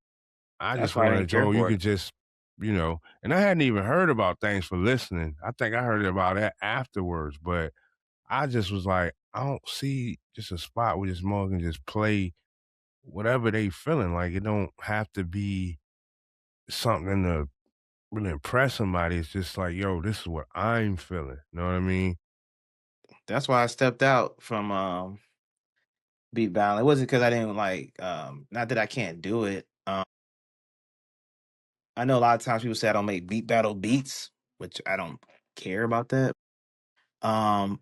I That's just why I wanted didn't to care go. You for it. could just, and I hadn't even heard about Thanks for Listening. I think I heard about that afterwards, but I just was like, I don't see just a spot where this mother can just play whatever they feeling. Like it don't have to be something to really impress somebody. It's just like, yo, this is what I'm feeling. You know what I mean? That's why I stepped out from beat battle. It wasn't because I didn't like not that I can't do it. I know a lot of times people say I don't make beat battle beats, which I don't care about that. Um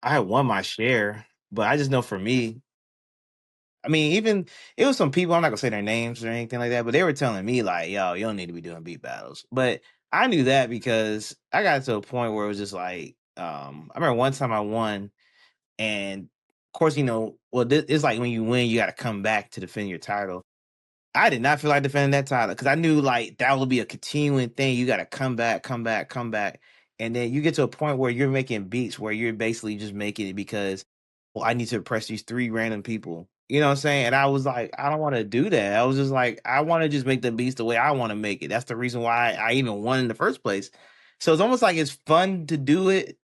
I had won my share, but I just know for me, I mean, even it was some people, I'm not gonna say their names or anything like that, but they were telling me like, yo, you don't need to be doing beat battles. But I knew that because I got to a point where it was just like, I remember one time I won, and of course, well, it's like when you win, you got to come back to defend your title. I did not feel like defending that title because I knew like that would be a continuing thing. You got to come back, come back, come back, and then you get to a point where you're making beats where you're basically just making it because, well, I need to impress these three random people. You know what I'm saying? And I was like, I don't want to do that. I was just like, I want to just make the beats the way I want to make it. That's the reason why I even won in the first place. So it's almost like it's fun to do it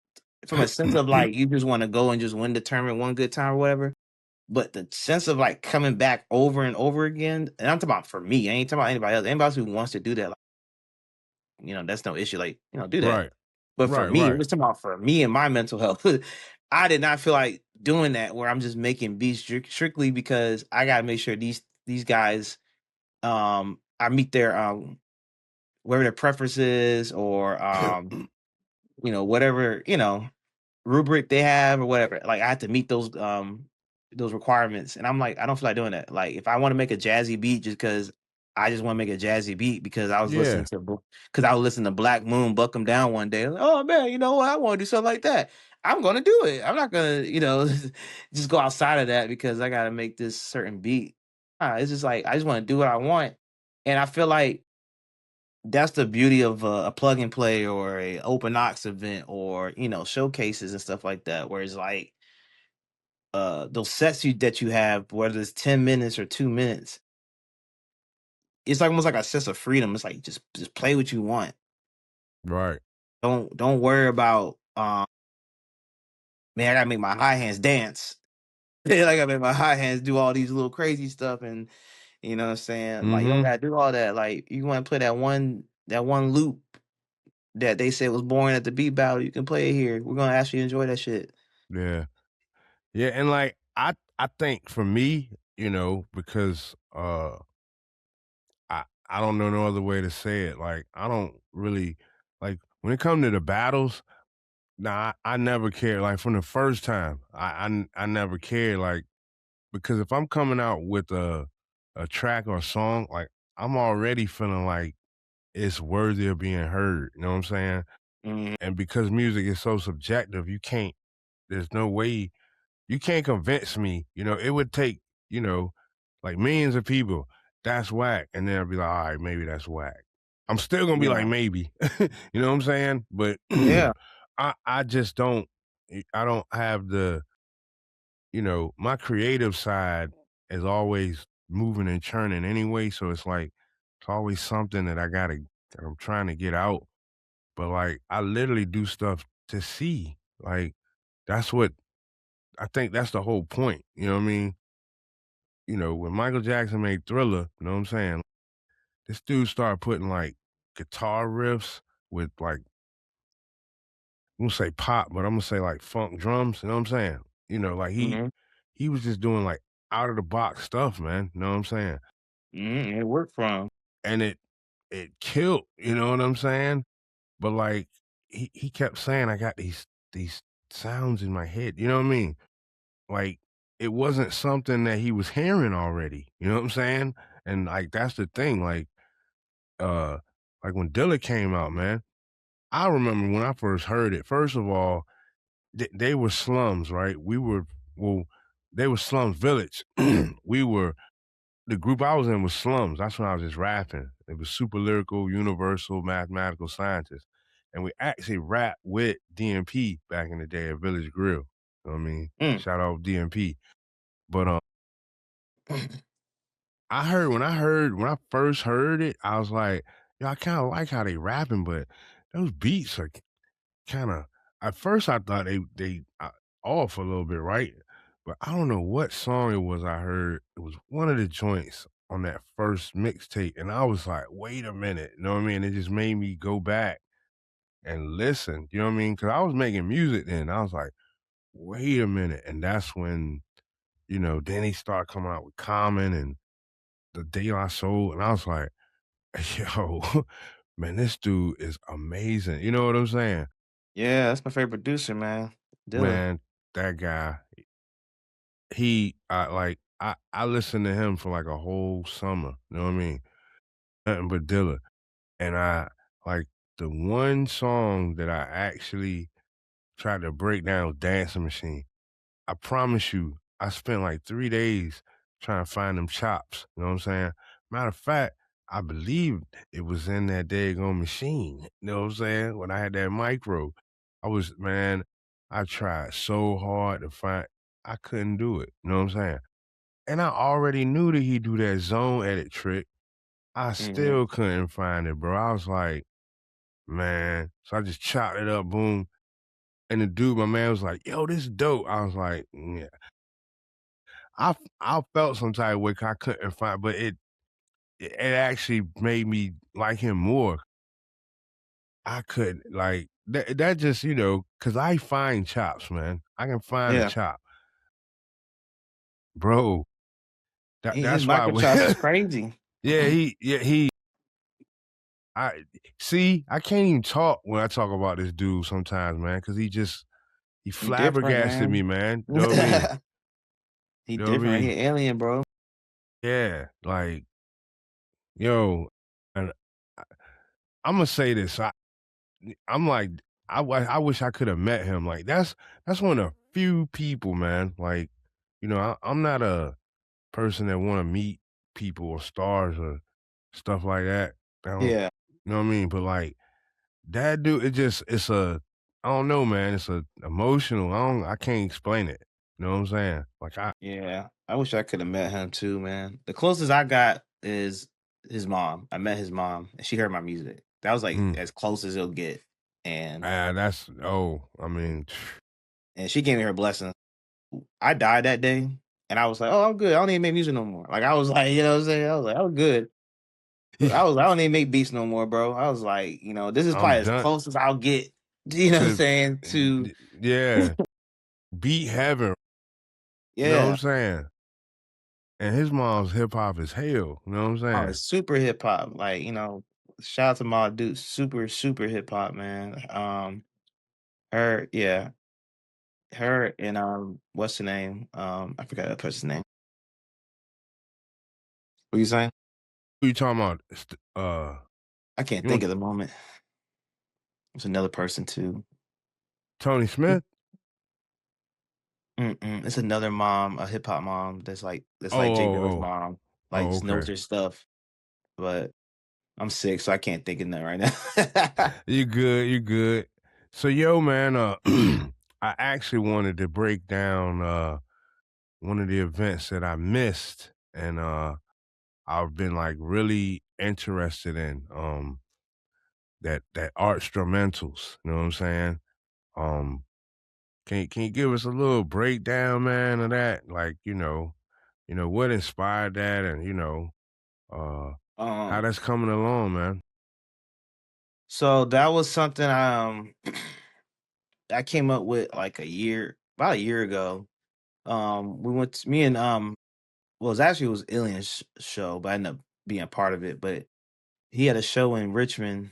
from a sense of like you just want to go and just win the tournament one good time or whatever. But the sense of, like, coming back over and over again, and I'm talking about for me, I ain't talking about anybody else. Anybody else who wants to do that, like, that's no issue, like, do that. Right. But for Right. me, I'm Right. just talking about for me and my mental health. I did not feel like doing that where I'm just making beats strictly because I gotta make sure these guys, I meet their, whatever their preferences or, whatever, rubric they have or whatever. Like I had to meet those requirements. And I'm like, I don't feel like doing that. Like if I want to make a jazzy beat just because I just want to make a jazzy beat because I was listening Yeah. to because I was listening to Black Moon buck 'em down one day. Like, oh man, you know what? I want to do something like that. I'm gonna do it. I'm not gonna, just go outside of that because I gotta make this certain beat. It's just like I just want to do what I want. And I feel like that's the beauty of a plug and play or a open ox event or showcases and stuff like that where it's like those sets that you have whether it's 10 minutes or 2 minutes, it's like almost like a sense of freedom. It's like just play what you want. Right. Don't worry about man, I gotta make my high hands dance. I gotta make my high hands do all these little crazy stuff, and you know what I'm saying, like you don't Mhm. gotta do all that. Like you want to play that one loop that they said was boring at the beat battle, you can play it here. We're gonna actually enjoy that shit. Yeah. Yeah, and, like, I think for me, because, I don't know no other way to say it, like, I don't really like, when it come to the battles, nah, I never cared, like, from the first time, I never cared, like, because if I'm coming out with a track or a song, like, I'm already feeling like it's worthy of being heard, you know what I'm saying? Mhm. And because music is so subjective, there's no way you can't convince me, it would take, you know, like millions of people, that's whack. And then I'll be like, all right, maybe that's whack. I'm still gonna be like, Yeah. maybe. You know what I'm saying? But Yeah. I just don't I don't have my creative side is always moving and churning anyway. So it's always something that I'm trying to get out. But like I literally do stuff to see. Like that's what I think that's the whole point. You know what I mean? When Michael Jackson made Thriller, you know what I'm saying? This dude started putting like guitar riffs with like I'm gonna say pop, but I'm gonna say like funk drums, you know what I'm saying? Like Mhm. he was just doing like out of the box stuff, man. You know what I'm saying? Mhm. It worked for him. And it killed, you know what I'm saying? But like he kept saying I got these sounds in my head, you know what I mean? Like it wasn't something that he was hearing already, you know what I'm saying? And, like, that's the thing, uh, like, when Dilla came out, man, I remember when I first heard it, first of all, they were slums, right? Well, they were slums village. We were the group I was in was slums. That's when I was just rapping. It was super lyrical, universal, mathematical scientists. And we actually rapped with DMP back in the day at Village Grill. You know what I mean? Mm. Shout out DMP. But when I first heard it, I was like, yo, I kind of like how they rapping, but those beats are kind of. At first, I thought they off a little bit, right? But I don't know what song it was. I heard it was one of the joints on that first mixtape, and I was like, wait a minute, you know what I mean? It just made me go back and listen. You know what I mean? Because I was making music then. I was like, wait a minute, and that's when then he started coming out with Common and the De La Soul, and I was like, yo, man, this dude is amazing. You know what I'm saying? Yeah, that's my favorite producer, man. Dilla. Man, that guy, I listened to him for like a whole summer. You know what I mean? Nothing but Dilla. And I like the one song that I actually tried to break down was Dancing Machine. I promise you, I spent like 3 days trying to find them chops. You know what I'm saying? Matter of fact, I believe it was in that daggone machine. You know what I'm saying? When I had that micro, man, I tried so hard to find, I couldn't do it. You know what I'm saying? And I already knew that he do that zone edit trick. I Mhm. still couldn't find it, bro. I was like, man. So I just chopped it up, boom. And the dude, my man was like, yo, this is dope. I was like, yeah. I felt some type of way 'cause I couldn't find, but it actually made me like him more. I couldn't like that just because I find chops, man. I can find a Yeah. chop, bro. His That's why. microchops is crazy. Yeah, he. I see. I can't even talk when I talk about this dude sometimes, man, because he He different, flabbergasted me, man. man. You know what I mean? He You know what I different. He mean? an alien, bro. Yeah, like yo, and I'm gonna say this. I'm like, I wish I could have met him. Like that's one of the few people, man. Like, I'm not a person that want to meet people or stars or stuff like that. I don't, Yeah. you know what I mean? But like that dude, I don't know, man. It's a emotional. I can't explain it. You know what I'm saying? Like Yeah. I wish I could have met him too, man. The closest I got is his mom. I met his mom and she heard my music. That was like mm, as close as it'll get. And I mean, she gave me her blessing. I died that day and I was like, oh, I'm good. I don't even make music no more. Like I was like, you know what I'm saying? I was like, I'm good. I don't even make beats no more, bro. I was like, this is I'm probably as done close as I'll get, you know what I'm to, saying, to yeah, beat heaven. You know what I'm yeah. saying? And his mom's hip hop as hell, you know what I'm Oh, saying? it's super hip hop. Like, shout out to my dude, super, super hip hop, man. Her, yeah, her and what's the name? I forgot that person's name. What you saying? Who you talking about? I can't You think want of the moment. It's another person too. Tony Smith? Mm-mm. It's another mom, a hip hop mom that's Oh, like Jay Dilla's oh, oh. mom. Like Oh, just knows okay. her stuff. But I'm sick, so I can't think of that right now. You good, you good. So yo, man, I actually wanted to break down one of the events that I missed and I've been like really interested in that art instrumentals, you know what I'm saying? Um can you give us a little breakdown, man, of that? Like, what inspired that and uh how um, that's coming along, man. so that was something I came up with like about a year ago. We went to, me and well, it was Alien's show, but I ended up being a part of it. But he had a show in Richmond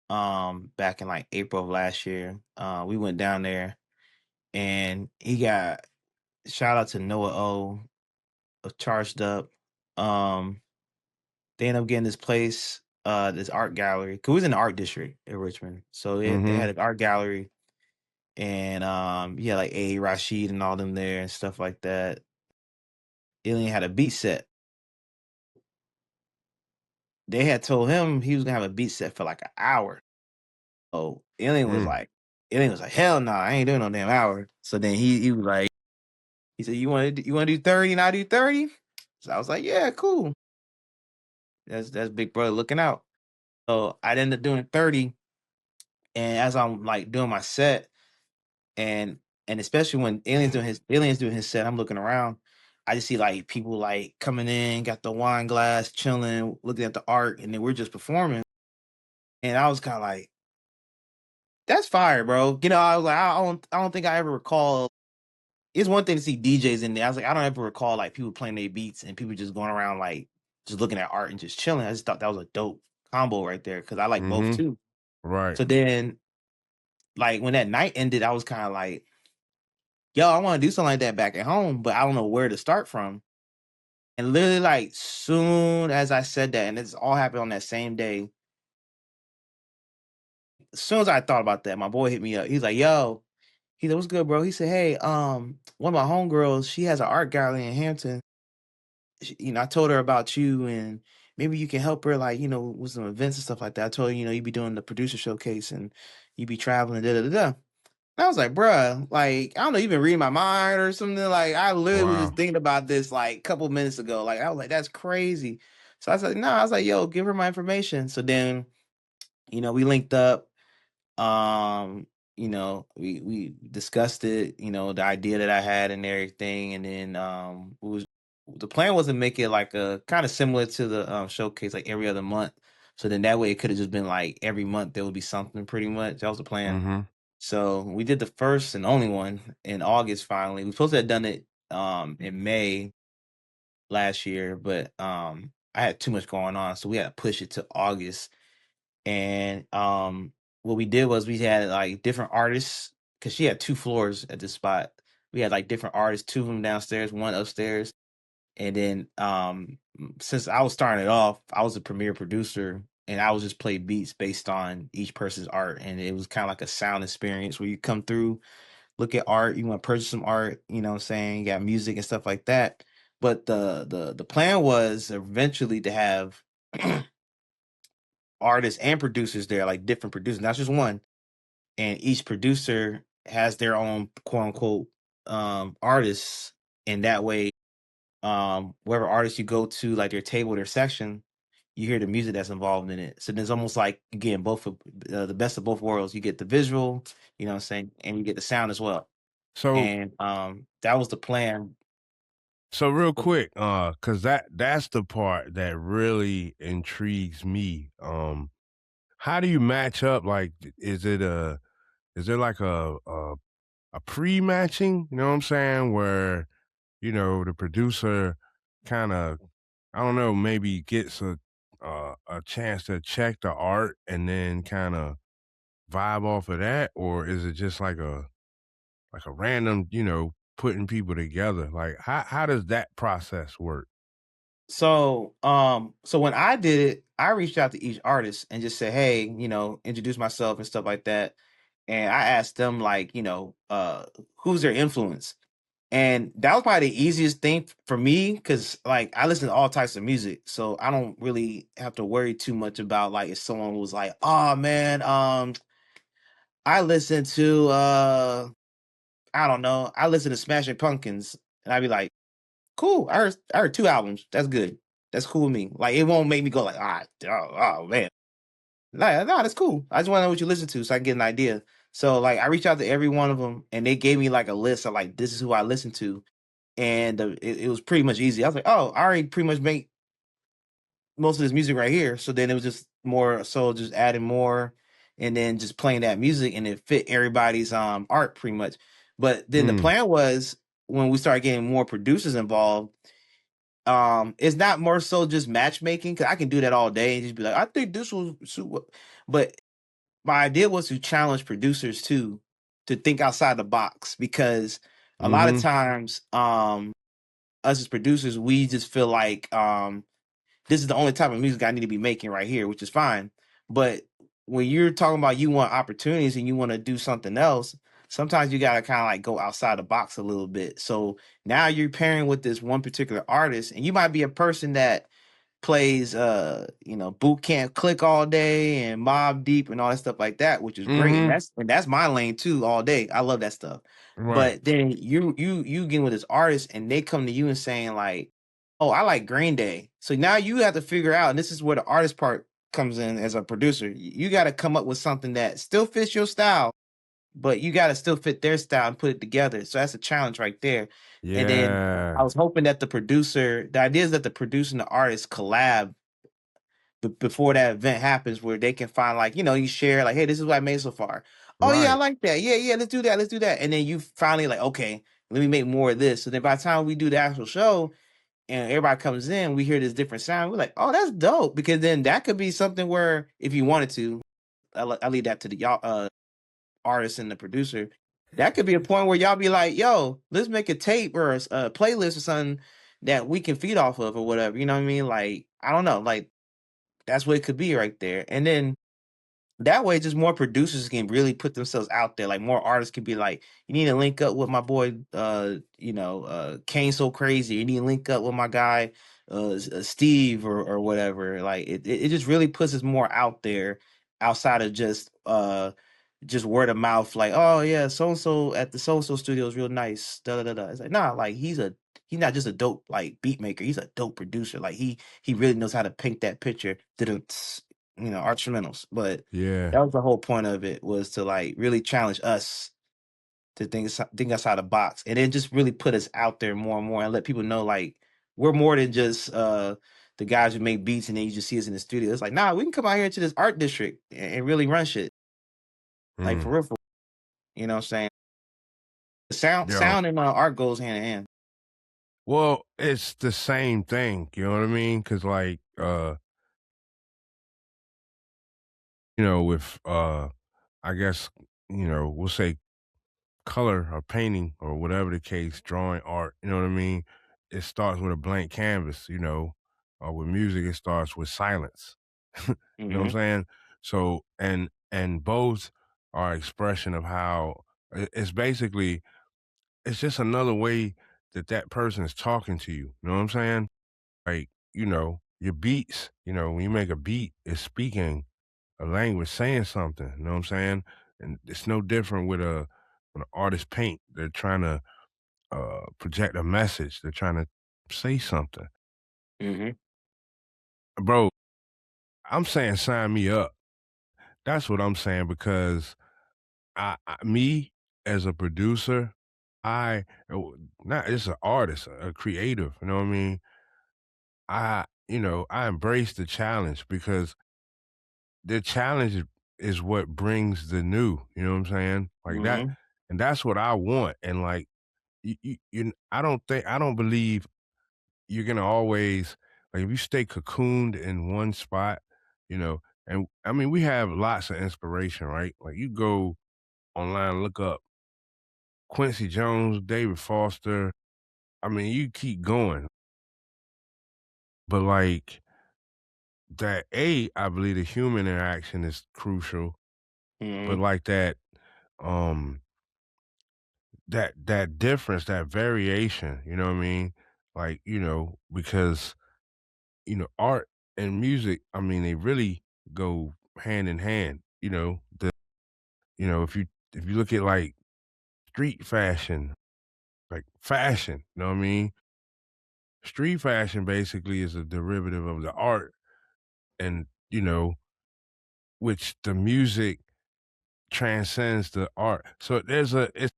back in like April of last year. We went down there and he got shout out to Noah O of Charged Up. Um, they ended up getting this place, this art gallery. 'Cause we was in the art district in Richmond. So they had Mhm. an art gallery and yeah, like A Rashid and all them there and stuff like that. Alien had a beat set. They had told him he was gonna have a beat set for like an hour. Oh, Mm. Alien was like, hell no, I ain't doing no damn hour. So then he was like, he said, you wanna do 30 and I do 30? So I was like, yeah, cool. That's big brother looking out. So I ended up doing 30. And as I'm like doing my set, and especially when aliens doing his set, I'm looking around. I just see like people like coming in, got the wine glass, chilling, looking at the art, and then we're just performing. And I was kind of like, "That's fire, bro." You know, I was like, I don't think I ever recall. It's one thing to see DJs in there. I was like, I don't ever recall like people playing their beats and people just going around like just looking at art and just chilling. I just thought that was a dope combo right there because I like both Mhm. too. Right. So then, like when that night ended, I was kind of like, "Yo, I want to do something like that back at home, but I don't know where to start from." And literally, like soon as I said that, and this all happened on that same day. As soon as I thought about that, my boy hit me up. He's like, "Yo," he said, "What's good, bro?" He said, "Hey, one of my homegirls, she has an art gallery in Hampton. I told her about you, and maybe you can help her, like, with some events and stuff like that. I told her, you be doing the producer showcase, and you be traveling, da da da da." And I was like, "Bruh, like, I don't know, you been reading my mind or something." Like, I literally was just Wow. thinking about this like a couple minutes ago. Like, I was like, "That's crazy." So I said, "No," I was like, "Yo, give her my information." So then, we linked up. Um, we discussed it, the idea that I had and everything, and then the plan was to make it like a kind of similar to the showcase, like every other month. So then that way it could have just been like every month there would be something pretty much. That was the plan. Mhm. So we did the first and only one in August finally. We supposed to have done it in May last year, but I had too much going on, so we had to push it to August. And what we did was we had like different artists because she had two floors at this spot. We had like different artists, two of them downstairs, one upstairs. And then since I was starting it off, I was a premier producer and I was just play beats based on each person's art. And it was kind of like a sound experience where you come through, look at art, you want to purchase some art, you know what I'm saying? You got music and stuff like that. But the plan was eventually to have artists and producers there, like different producers, not just one. And each producer has their own quote unquote artists. And that way, wherever artist you go to, like their table, their section, you hear the music that's involved in it. So there's almost like again both of the best of both worlds. You get the visual, you know what I'm saying, and you get the sound as well. So And that was the plan. so real quick, cause that's the part that really intrigues me. How do you match up? Like, is there like a pre-matching? You know what I'm saying? Where the producer kind of, I don't know, maybe gets a chance to check the art and then kind of vibe off of that, or is it just like a random, putting people together? Like, how does that process work? So when I did it, I reached out to each artist and just said, "Hey, introduce myself and stuff like that." And I asked them like, who's their influence? And that was probably the easiest thing for me because like I listen to all types of music. So I don't really have to worry too much about like if someone was like, "Oh man, I listen to I don't know, I listen to Smashing Pumpkins." And I'd be like, "Cool, I heard two albums. That's good. That's cool with me." Like it won't make me go like, oh man. Like, no, that's cool. I just want to know what you listen to so I can get an idea. So like I reached out to every one of them and they gave me like a list of like this is who I listen to. And it was pretty much easy. I was like, "Oh, I already pretty much make most of this music right here." So then it was just more so just adding more and then just playing that music and it fit everybody's art pretty much. But then the Mm. plan was when we started getting more producers involved, it's not more so just matchmaking because I can do that all day and just be like, "I think this will suit what," but my idea was to challenge producers too to think outside the box because a lot of Mhm. times, us as producers, we just feel like this is the only type of music I need to be making right here, which is fine. But when you're talking about you want opportunities and you want to do something else, sometimes you gotta kind of like go outside the box a little bit. So now you're pairing with this one particular artist, and you might be a person that plays boot camp click all day and mob deep and all that stuff like that, which is great. And Mhm. that's my lane too all day. I love that stuff. Right. But then you get with this artist and they come to you and saying like, oh, I like Green Day. So now you have to figure out, and this is where the artist part comes in as a producer. You got to come up with something that still fits your style, but you got to still fit their style and put it together. So that's a challenge right there. And then I Yeah. was hoping that the idea is that the producer and the artist collab before that event happens, where they can find like, you share like, hey, this is what I made so far. Oh yeah, I Right. like that. Yeah, yeah, let's do that. Let's do that. And then you finally like, okay, let me make more of this. So then by the time we do the actual show and everybody comes in, we hear this different sound. We're like, oh, that's dope. Because then that could be something where if you wanted to, I leave that to the y'all artist and the producer. That could be a point where y'all be like, yo, let's make a tape or a playlist or something that we can feed off of or whatever. You know what I mean? Like, I don't know. Like that's what it could be right there. And then that way, just more producers can really put themselves out there. Like more artists can be like, you need to link up with my boy, Kane So Crazy. You need to link up with my guy, Steve or whatever. Like it just really puts us more out there outside of just word of mouth. Like, oh yeah, so and so at the so and so studio is real nice. Da da da da. It's like, nah, like he's not just a dope like beat maker. He's a dope producer. Like he really knows how to paint that picture. Instrumentals. But Yeah. that was the whole point of it, was to like really challenge us to think outside the box, and then just really put us out there more and more, and let people know like we're more than just the guys who make beats and then you just see us in the studio. It's like, nah, we can come out here to this art district and really run shit. Like for Mm. real, you know what I'm saying? Sound Yo. sound and art goes hand in hand. Well, it's the same thing, you know what I mean? Cause like, with I guess, we'll say color or painting or whatever the case, drawing art, you know what I mean? It starts with a blank canvas, or with music, it starts with silence. You know what I'm Mhm. saying? So, and both are expression of how it's basically, it's just another way that that person is talking to you. You know what I'm saying? Like, your beats, when you make a beat, it's speaking a language, saying something. You know what I'm saying? And it's no different with when an artist paint. They're trying to project a message. They're trying to say something. Mhm. Bro, I'm saying sign me up. That's what I'm saying because me as a producer, I not just an artist, a creative. You know what I mean? I embrace the challenge because the challenge is what brings the new. You know what I'm saying? Like that, Mhm. and that's what I want. And like I don't believe you're gonna always like if you stay cocooned in one spot, you know. And I mean, we have lots of inspiration, right? Like you go online, look up Quincy Jones, David Foster. I mean, you keep going, but like I believe the human interaction is crucial. But Mhm. like um, that difference, that variation, you know what I mean? Like because art and music, I mean, they really go hand in hand. If you look at like street fashion, like fashion, you know what I mean? Street fashion basically is a derivative of the art and which the music transcends the art. So the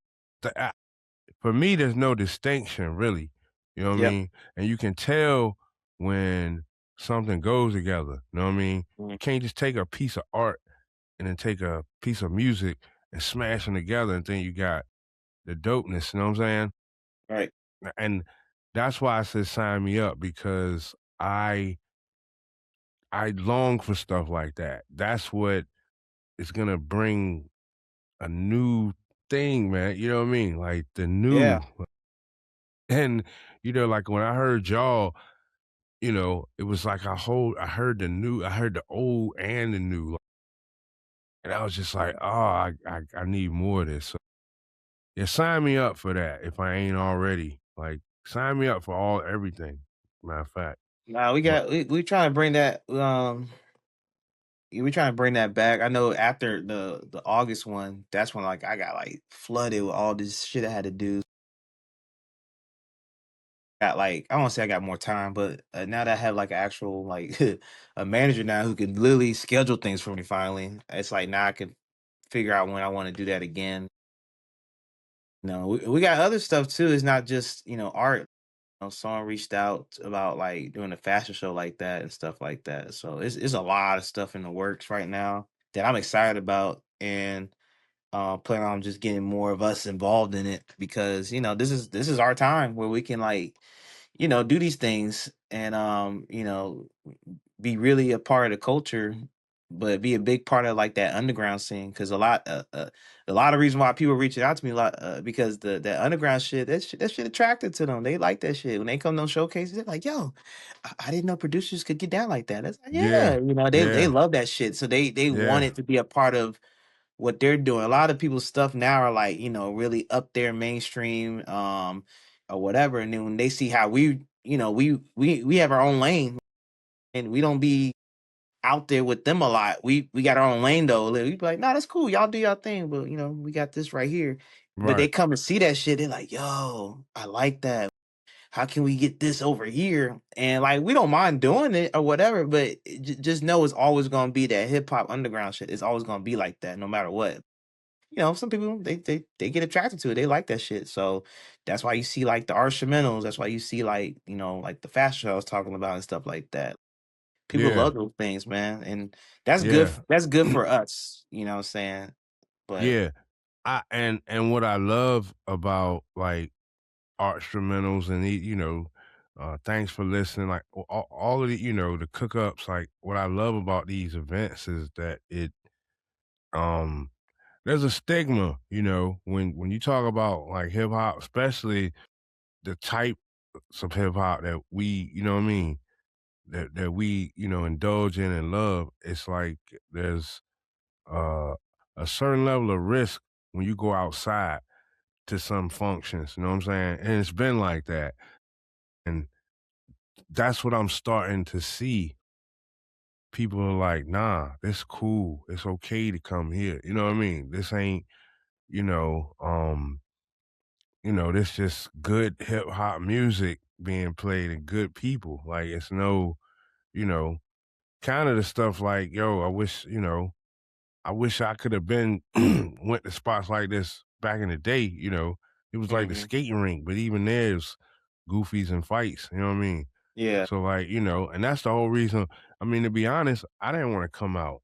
for me there's no distinction really. You know what I Yep. mean? And you can tell when something goes together. You know what I mean? Mhm. You can't just take a piece of art and then take a piece of music and smash them together and then you got the dopeness, you know what I'm saying? Right. And that's why I said sign me up because I long for stuff like that. That's what is gonna bring a new thing, man. You know what I mean? Like the new Yeah. and like when I heard y'all, it was like I heard the new, I heard the old and the new. And I was just like, oh, I need more of this. So, yeah, sign me up for that if I ain't already. Like, sign me up for everything. Matter of fact. Nah, But we trying to bring that we trying to bring that back. I know after the August one, that's when like I got like flooded with all this shit I had to do. Got like I won't say I got more time, but now that I have like an actual like a manager now who can literally schedule things for me finally, it's like now I can figure out when I want to do that again. No, we got other stuff too. It's not just art. Someone reached out about like doing a fashion show like that and stuff like that. So it's a lot of stuff in the works right now that I'm excited about, and plan on just getting more of us involved in it because this is our time where we can like do these things and be really a part of the culture, but be a big part of like that underground scene. Because a lot of reason why people reaching out to me a lot because that underground shit that shit attracted to them. They like that shit when they come to those showcases. They're like, "Yo, I didn't know producers could get down like that." That's like, yeah, yeah, they yeah, love that shit. So they want yeah, it to be a part of what they're doing. A lot of people's stuff now are like, really up there mainstream, or whatever. And then when they see how we have our own lane and we don't be out there with them a lot. We got our own lane though. We be like, nah, that's cool. Y'all do y'all thing, but we got this right here. But they right, come and see that shit. They're like, yo, I like that. How can we get this over here? And like, we don't mind doing it or whatever, but just know it's always gonna be that hip hop underground shit. It's always gonna be like that, no matter what. Some people they get attracted to it. They like that shit. So that's why you see like the instrumentals. That's why you see like like the fashion show I was talking about and stuff like that. People yeah, love those things, man, and yeah, that's good for us. You know what I'm saying? But yeah. And what I love about like art instrumentals and thanks for listening. Like all of the the cook ups. Like what I love about these events is that um there's a stigma, when you talk about like hip hop, especially the types of hip hop that we, you know what I mean, that we, indulge in and love. It's like there's uh a certain level of risk when you go outside to some functions, you know what I'm saying? And it's been like that. And that's what I'm starting to see. People are like, nah, this cool. It's okay to come here. You know what I mean? This ain't, you know, um, this just good hip hop music being played and good people. Like it's no, you know, kind of the stuff like, yo, I wish I could have been went to spots like this back in the day, It was like the mhm. skating rink, but even there's goofies and fights, you know what I mean? Yeah, So like, and that's the whole reason. I mean, to be honest, I didn't want to come out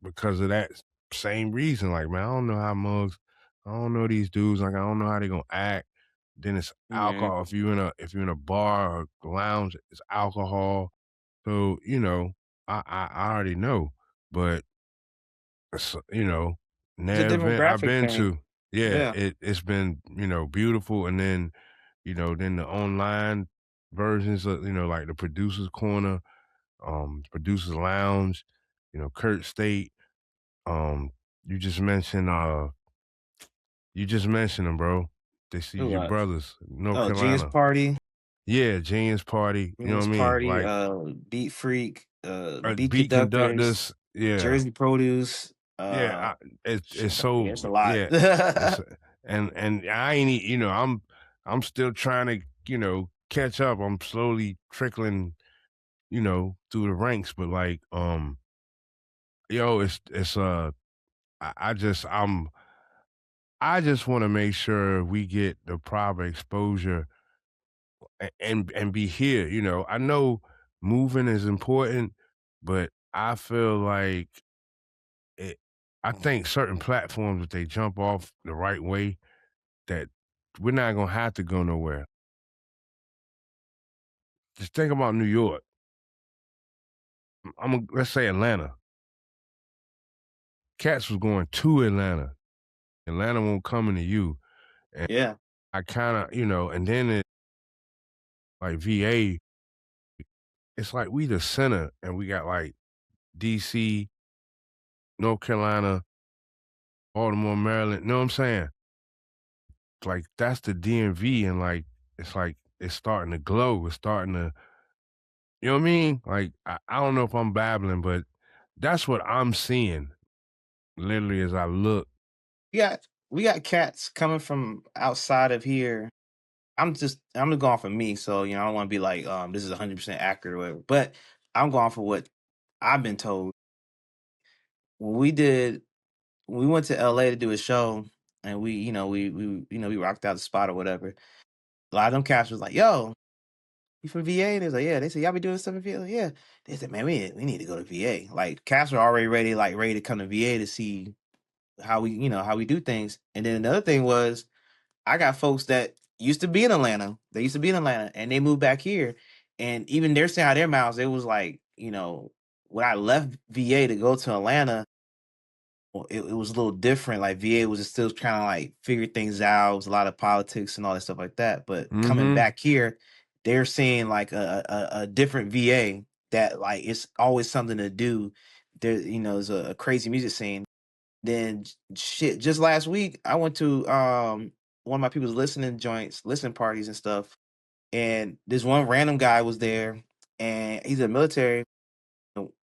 because of that same reason. Like, man, I don't know how mugs, I don't know these dudes. Like, I don't know how they gonna act. Then it's mhm. alcohol. If you're in a bar or lounge, it's alcohol. So I already know. But so, It's a never event I've demographic been thing. to, yeah, Yeah, it's been beautiful. And then then the online versions of like the producers corner, producers lounge, Kurt State. Um, you just mentioned them, bro. They see who your else? brothers, North Oh, Genius Carolina. Party, Yeah, Genius Party. You know what Genius I mean? Party, Like Beat Freak, Beat beat Conductors, conductors. Yeah, Jersey Produce. yeah. It's Yeah, so it's a lot. yeah. It's and I ain't I'm still trying to catch up. I'm slowly trickling through the ranks, but like it's I, I just I'm I just want to make sure we get the proper exposure and be here. I know moving is important, but I feel like it. I think certain platforms, if they jump off the right way, that we're not gonna have to go nowhere. Just think about New York. Let's say Atlanta. Cats was going to Atlanta. Atlanta won't come into you. And Yeah. I kinda, and then it like VA, it's like we the center and we got like DC, North Carolina, Baltimore, Maryland. You know what I'm saying? Like that's the DMV and like it's like it's starting to glow. It's starting to you know what I mean? Like I don't know if I'm babbling, but that's what I'm seeing literally as I look. We got cats coming from outside of here. I'm going for me, so I don't want to be like this is 100% accurate or whatever. But I'm going for what I've been told. When we went to LA to do a show and we rocked out the spot or whatever. A lot of them cats was like, "Yo, you from VA?" And they was like, "Yeah." They said, "Y'all be doing stuff in VA?" Like, yeah. They said, "Man, we need to go to VA." Like cats are already ready to come to VA to see how we do things. And then another thing was I got folks that used to be in Atlanta. They used to be in Atlanta and they moved back here. And even they're saying out their mouths, it was like, when I left VA to go to Atlanta, well, it was a little different. Like VA was just still trying to like figure things out. It was a lot of politics and all that stuff like that. But coming Mhm. back here, they're seeing like a different VA that like it's always something to do. There's a crazy music scene. Then shit, just last week I went to one of my people's listening parties and stuff. And this one random guy was there and he's a military.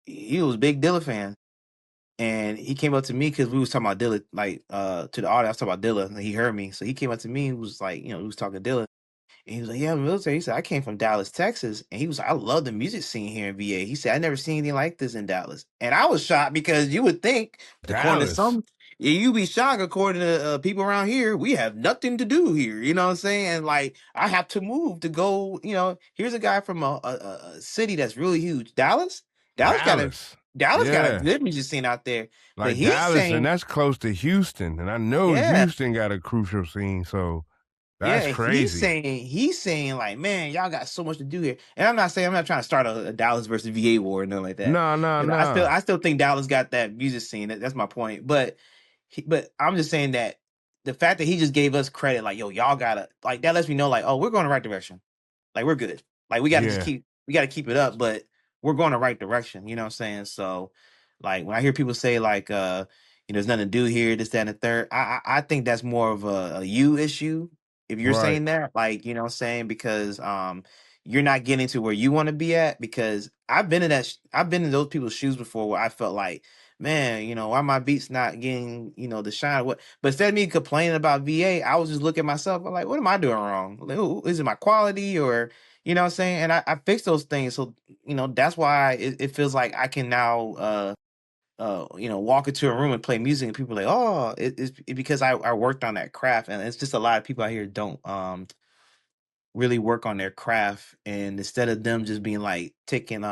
He was a big Dilla fan. And he came up to me because we was talking about Dilla, like to the audience, I was talking about Dilla, and he heard me. So he came up to me and was like, we was talking Dilla. And he was like, "Yeah, I'm military." He said, "I came from Dallas, Texas." And he was like, "I love the music scene here in VA." He said, "I never seen anything like this in Dallas." And I was shocked because you would think, according to Dallas. some, yeah, you'd be shocked, according to people around here, we have nothing to do here. You know what I'm saying? And like, I have to move to go, here's a guy from a city that's really huge. Dallas? Dallas got a Dallas. Dallas got a Yeah. good music scene out there. But Like he's Dallas, and saying, that's close to Houston. And I know yeah, Houston got a crucial scene, so that's yeah, he's crazy. saying he's saying like, man, y'all got so much to do here. And I'm not trying to start a Dallas versus VA war or nothing like that. Nah, nah, 'Cause I still nah. I still think Dallas got that music scene. That's my point. But I'm just saying that the fact that he just gave us credit, like, yo, y'all gotta like that lets me know, like, oh, we're going the right direction. Like we're good. Like Yeah. we gotta keep it up, but we're going the right direction. You know what I'm saying? So like when I hear people say like there's nothing to do here, this, that, and the third, I think that's more of a you issue if you're Right. saying that, like, you know what I'm saying? Because you're not getting to where you want to be at because I've been in those people's shoes before where I felt like, man, why my beats not getting, the shine what but instead of me complaining about VA, I was just looking at myself, I'm like, what am I doing wrong? Like, is it my quality or you know what I'm saying? And I fixed those things. So, that's why it feels like I can now walk into a room and play music and people are like, oh, it's because I worked on that craft. And it's just a lot of people out here don't really work on their craft. And instead of them just being like taking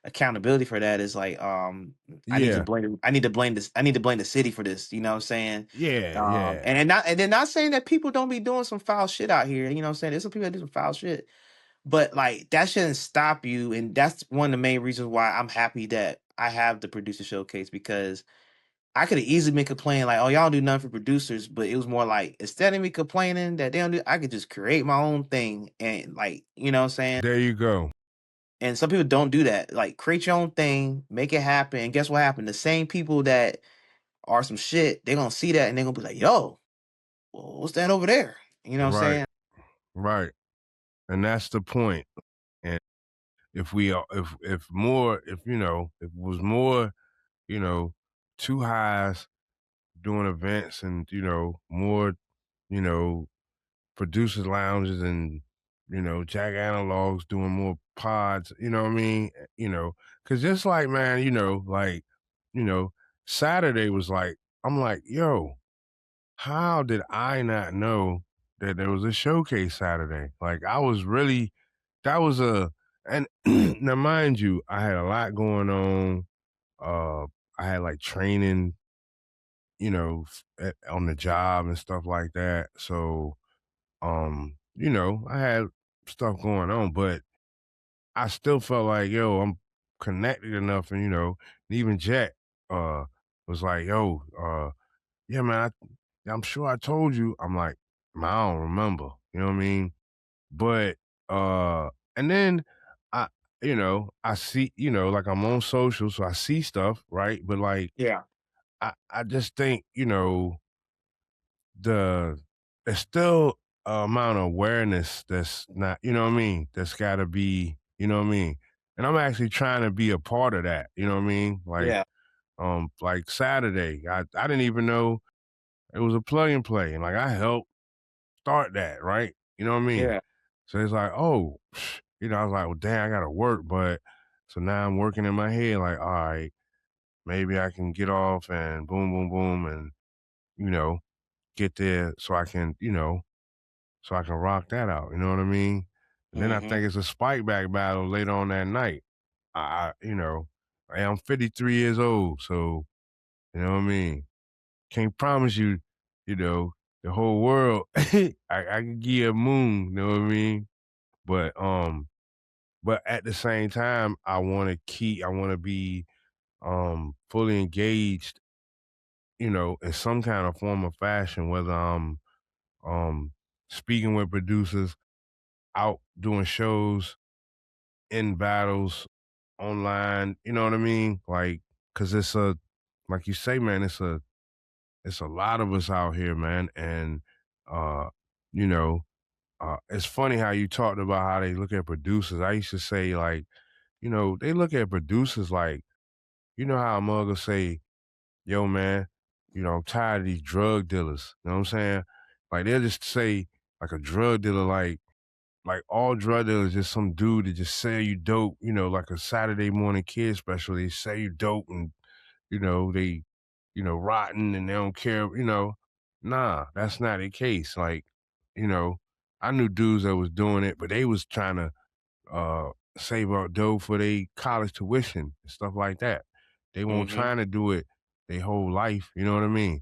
accountability for that, is like Yeah. I need to blame the city for this, you know what I'm saying? Yeah, yeah. And they're not saying that people don't be doing some foul shit out here, you know what I'm saying? There's some people that do some foul shit. But like that shouldn't stop you. And that's one of the main reasons why I'm happy that I have the producer showcase because I could have easily been complaining like, "Oh, y'all don't do nothing for producers," but it was more like instead of me complaining that they don't do, I could just create my own thing and like, you know what I'm saying? There you go. And some people don't do that. Like create your own thing, make it happen. And guess what happened? The same people that are some shit, they're gonna see that and they're gonna be like, "Yo, well, what's that over there?" You know what I'm Right. saying? Right. And that's the point. And if we are if more if if it was more, you know, two highs doing events and, more, you know, producers lounges and Jack Analogs doing more pods, you know what I mean? Cause just like man, like, you know, Saturday was like, I'm like, yo, how did I not know that there was a showcase Saturday? Like I was really that was a and now mind you, I had a lot going on. Uh I had like training, on the job and stuff like that. So I had stuff going on, but I still felt like, yo, I'm connected enough and even Jack was like, yo, yeah, man, I'm sure I told you. I'm like, "Man, I don't remember. You know what I mean? But and then I I see, like I'm on social, so I see stuff, right? But like Yeah. I just think, the there's still a amount of awareness that's not, you know what I mean, that's gotta be, you know what I mean? And I'm actually trying to be a part of that, you know what I mean? Yeah. Like Saturday, I didn't even know it was a plug and play. And like I helped start that, right? You know what I mean? Yeah. So it's like, oh, I was like, well, damn, I gotta work, but so now I'm working in my head, like, all right, maybe I can get off and boom, boom, boom, and you know, get there so I can, so I can rock that out. You know what I mean? And then I Mhm. think it's a spike back battle later on that night. Hey, I'm 53 years old, so you know what I mean. Can't promise you, you know, the whole world. I can give you a moon. You know what I mean? But but at the same time, I want to be fully engaged, in some kind of form of fashion, whether I'm um speaking with producers, out doing shows, in battles, online, you know what I mean? Like, cause like you say, man, it's a lot of us out here, man. And, uh, you know, it's funny how you talked about how they look at producers. I used to say, like, they look at producers like, how a mugger say, yo, man, I'm tired of these drug dealers. You know what I'm saying? Like, they'll just say, like, a drug dealer, like all drug dealers, just some dude that just sell you dope, like a Saturday morning kid special. They sell you dope and, they, rotten and they don't care, Nah, that's not the case. Like, you know, I knew dudes that was doing it, but they was trying to uh save up dough for their college tuition and stuff like that. They weren't Mhm. trying to do it their whole life, you know what I mean?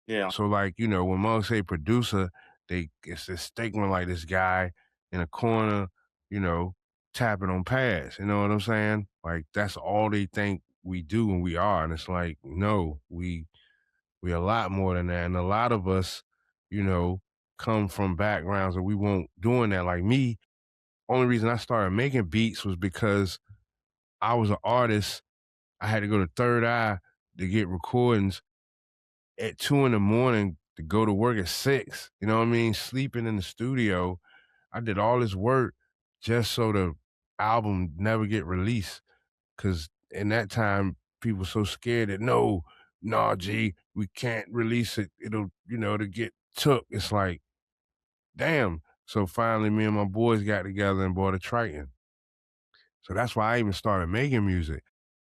Yeah. So like, when mugs say producer, it's this stigma like this guy in a corner, you know, tapping on pads. You know what I'm saying? Like that's all they think we do and we are. And it's like, no, we a lot more than that. And a lot of us, you know, come from backgrounds that we won't doing that. Like me, only reason I started making beats was because I was an artist. I had to go to Third Eye to get recordings at 2 in the morning to go to work at 6, you know what I mean? Sleeping in the studio. I did all this work just so the album never get released. Cause in that time, people so scared that no, nah, G, we can't release it. It'll get took. It's like, damn. So finally me and my boys got together and bought a Triton. So that's why I even started making music.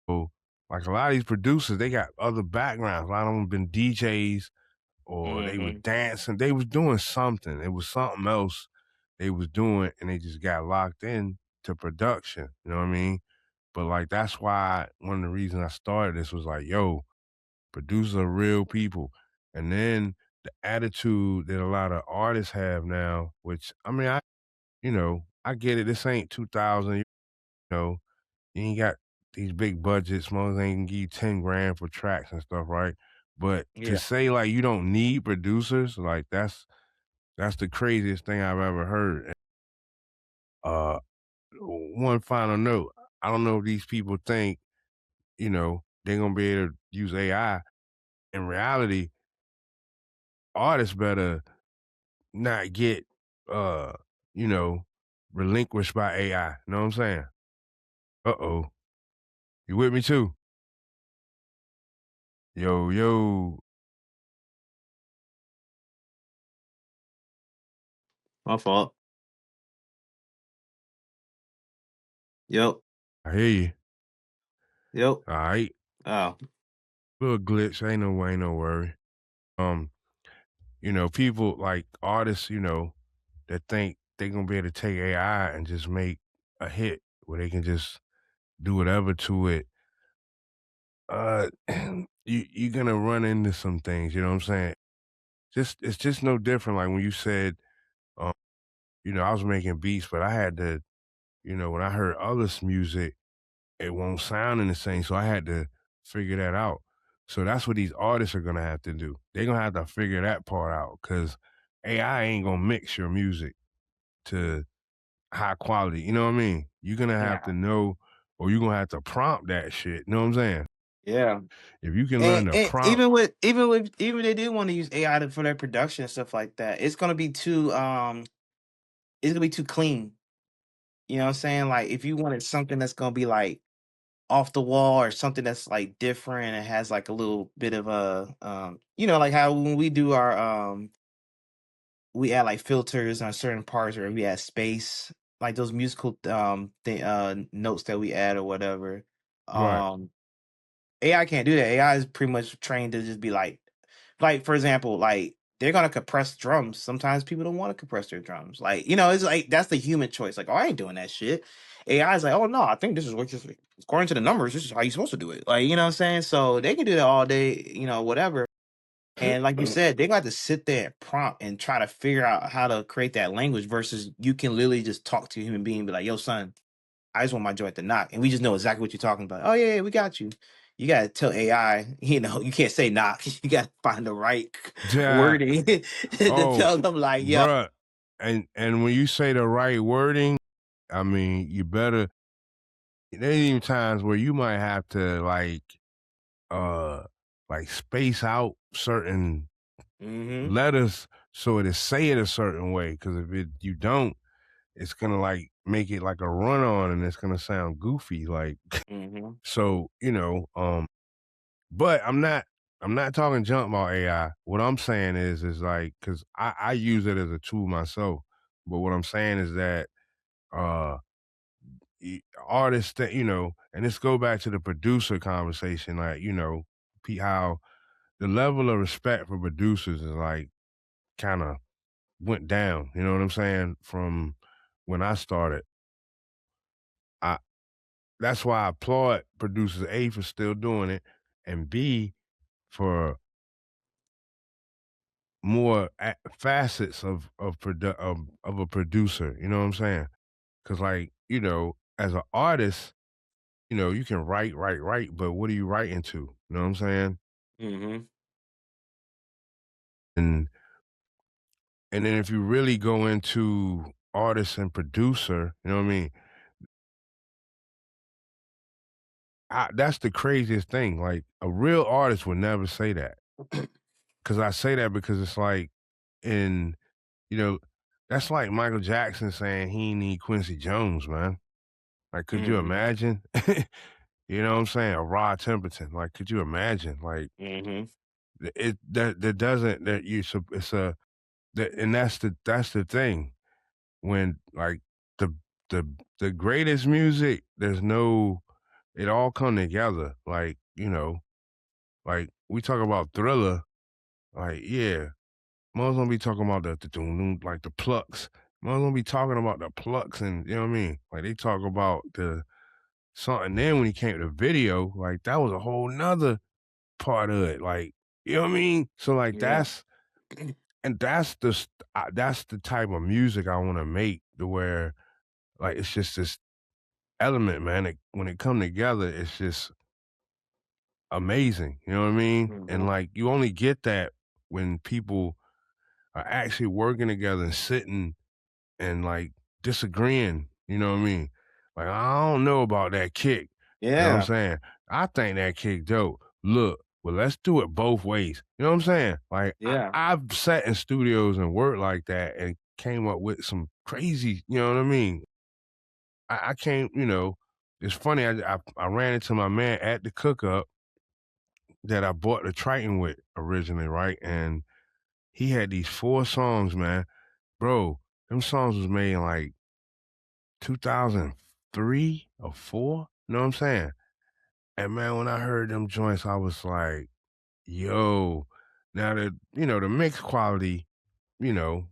So like a lot of these producers, they got other backgrounds. A lot of them been DJs or they were Mhm. dancing. They was doing something. It was something else they was doing, and they just got locked in to production. You know what I mean? But like that's why one of the reasons I started this was like, yo, producers are real people. And then the attitude that a lot of artists have now, which I mean, I get it. This ain't 2000. Know, you ain't got these big budgets. Most ain't can give you 10 grand for tracks and stuff, right? But to Yeah. say like you don't need producers, like that's the craziest thing I've ever heard. Uh, one final note: I don't know if these people think they're gonna be able to use AI. In reality, artists better not get uh, you know, relinquished by AI. You know what I'm saying? Uh-oh. You with me too? Yo, yo. My fault. Yep. I hear you. Yep. All right. Oh. Little glitch. Ain't no worry. Um, people like artists, that think they're gonna be able to take AI and just make a hit where they can just do whatever to it. Uh you're gonna run into some things, you know what I'm saying? It's just no different. Like when you said, um, I was making beats, but I had to, when I heard others' music, it won't sound in the same. So I had to figure that out. So that's what these artists are gonna have to do. They're gonna have to figure that part out because AI ain't gonna mix your music to high quality. You know what I mean? You're gonna have to Yeah. know, or you're gonna have to prompt that shit. You know what I'm saying? Yeah. If you can learn to And prompt, even they do want to use AI for their production and stuff like that, it's gonna be too clean. You know what I'm saying? Like if you wanted something that's gonna be like off the wall or something that's like different and has like a little bit of a like how when we do our we add like filters on certain parts or we add space, like those musical notes that we add or whatever. right? Um AI can't do that. AI is pretty much trained to just be like for example, like they're gonna compress drums. Sometimes people don't want to compress their drums. Like, it's like that's the human choice. Like, oh, I ain't doing that shit. AI is like, oh no, I think this is what just according to the numbers, this is how you're supposed to do it. Like, you know what I'm saying? So they can do that all day, whatever. And like you said, they got to sit there and prompt and try to figure out how to create that language versus you can literally just talk to a human being and be like, yo, son, I just want my joint to knock. And we just know exactly what you're talking about. Oh, yeah, yeah, we got you. You got to tell AI, you can't say knock. You got to find the right Yeah. wording to Oh, tell them, like, yo. bruh. And when you say the right wording, I mean, you better. There's even times where you might have to uh space out certain Mm letters so it say it a certain way. Because if you don't, it's gonna make it like a run on, and it's gonna sound goofy. Like hmm. Mm hmm. so, But I'm not talking junk about AI. What I'm saying is like because I use it as a tool myself. But what I'm saying is that uh artists that and this go back to the producer conversation, like how the level of respect for producers is like kind of went down. You know what I'm saying? From when I started, I that's why I applaud producers A for still doing it, and B for more facets of a producer. You know what I'm saying? Because as an artist, you can write, but what are you writing to? You know what I'm saying? Mm hmm. And and then if you really go into artist and producer, you know what I mean? That's the craziest thing. Like a real artist would never say that. Because I say that because it's like in you know that's like Michael Jackson saying he need Quincy Jones, man. Like, could you Mm hmm. imagine? You know what I'm saying? A Rod Temperton. Like, could you imagine? Like, Mm hmm. it that doesn't that you so it's a that and that's the thing when the the the greatest music. There's no it all come together. Like we talk about Thriller. Like yeah, Mother's gonna be talking about the doom doom like the plucks. Mother's gonna be talking about the plucks and you know what I mean. Like they talk about the something. Then when he came to the video, like that was a whole nother part of it. Like you know what I mean. So like Yeah. that's the type of music I want to make. To where like it's just this element, man. When it come together, it's just amazing. You know what I mean? Mm And hmm. like you only get that when people are actually working together and sitting and disagreeing. You know what I mean? Like I don't know about that kick. You know what I'm Yeah. saying? I think that kick dope. Look, well, let's do it both ways. You know what I'm saying? Like Yeah. I've sat in studios and worked like that and came up with some crazy. You know what I mean? I came. It's funny. I ran into my man at the cook up that I bought the Triton with originally, right? And he had these 4 songs, man. Bro, them songs was made in 2003 or 4. You know what I'm saying? And man, when I heard them joints, I was like, yo, now the mix quality, you know,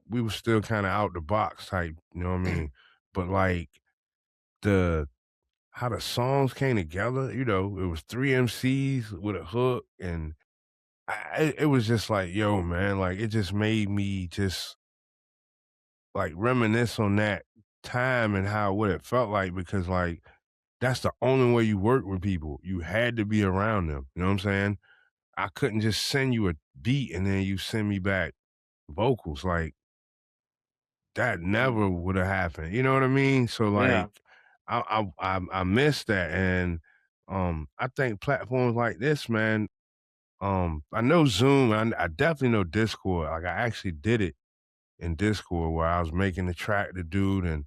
we were still kind of out the box type, you know what I mean? But the how the songs came together, it was 3 MCs with a hook and it was just like, yo, man, like it just made me just reminisce on that time and how what it felt like because that's the only way you work with people. You had to be around them. You know what I'm saying? I couldn't just send you a beat and then you send me back vocals. Like that never Mhm. would have happened. You know what I mean? So Yeah. like I miss that. And I think platforms like this, man, I know Zoom, I definitely know Discord. Like I actually did it in Discord where I was making the track to dude and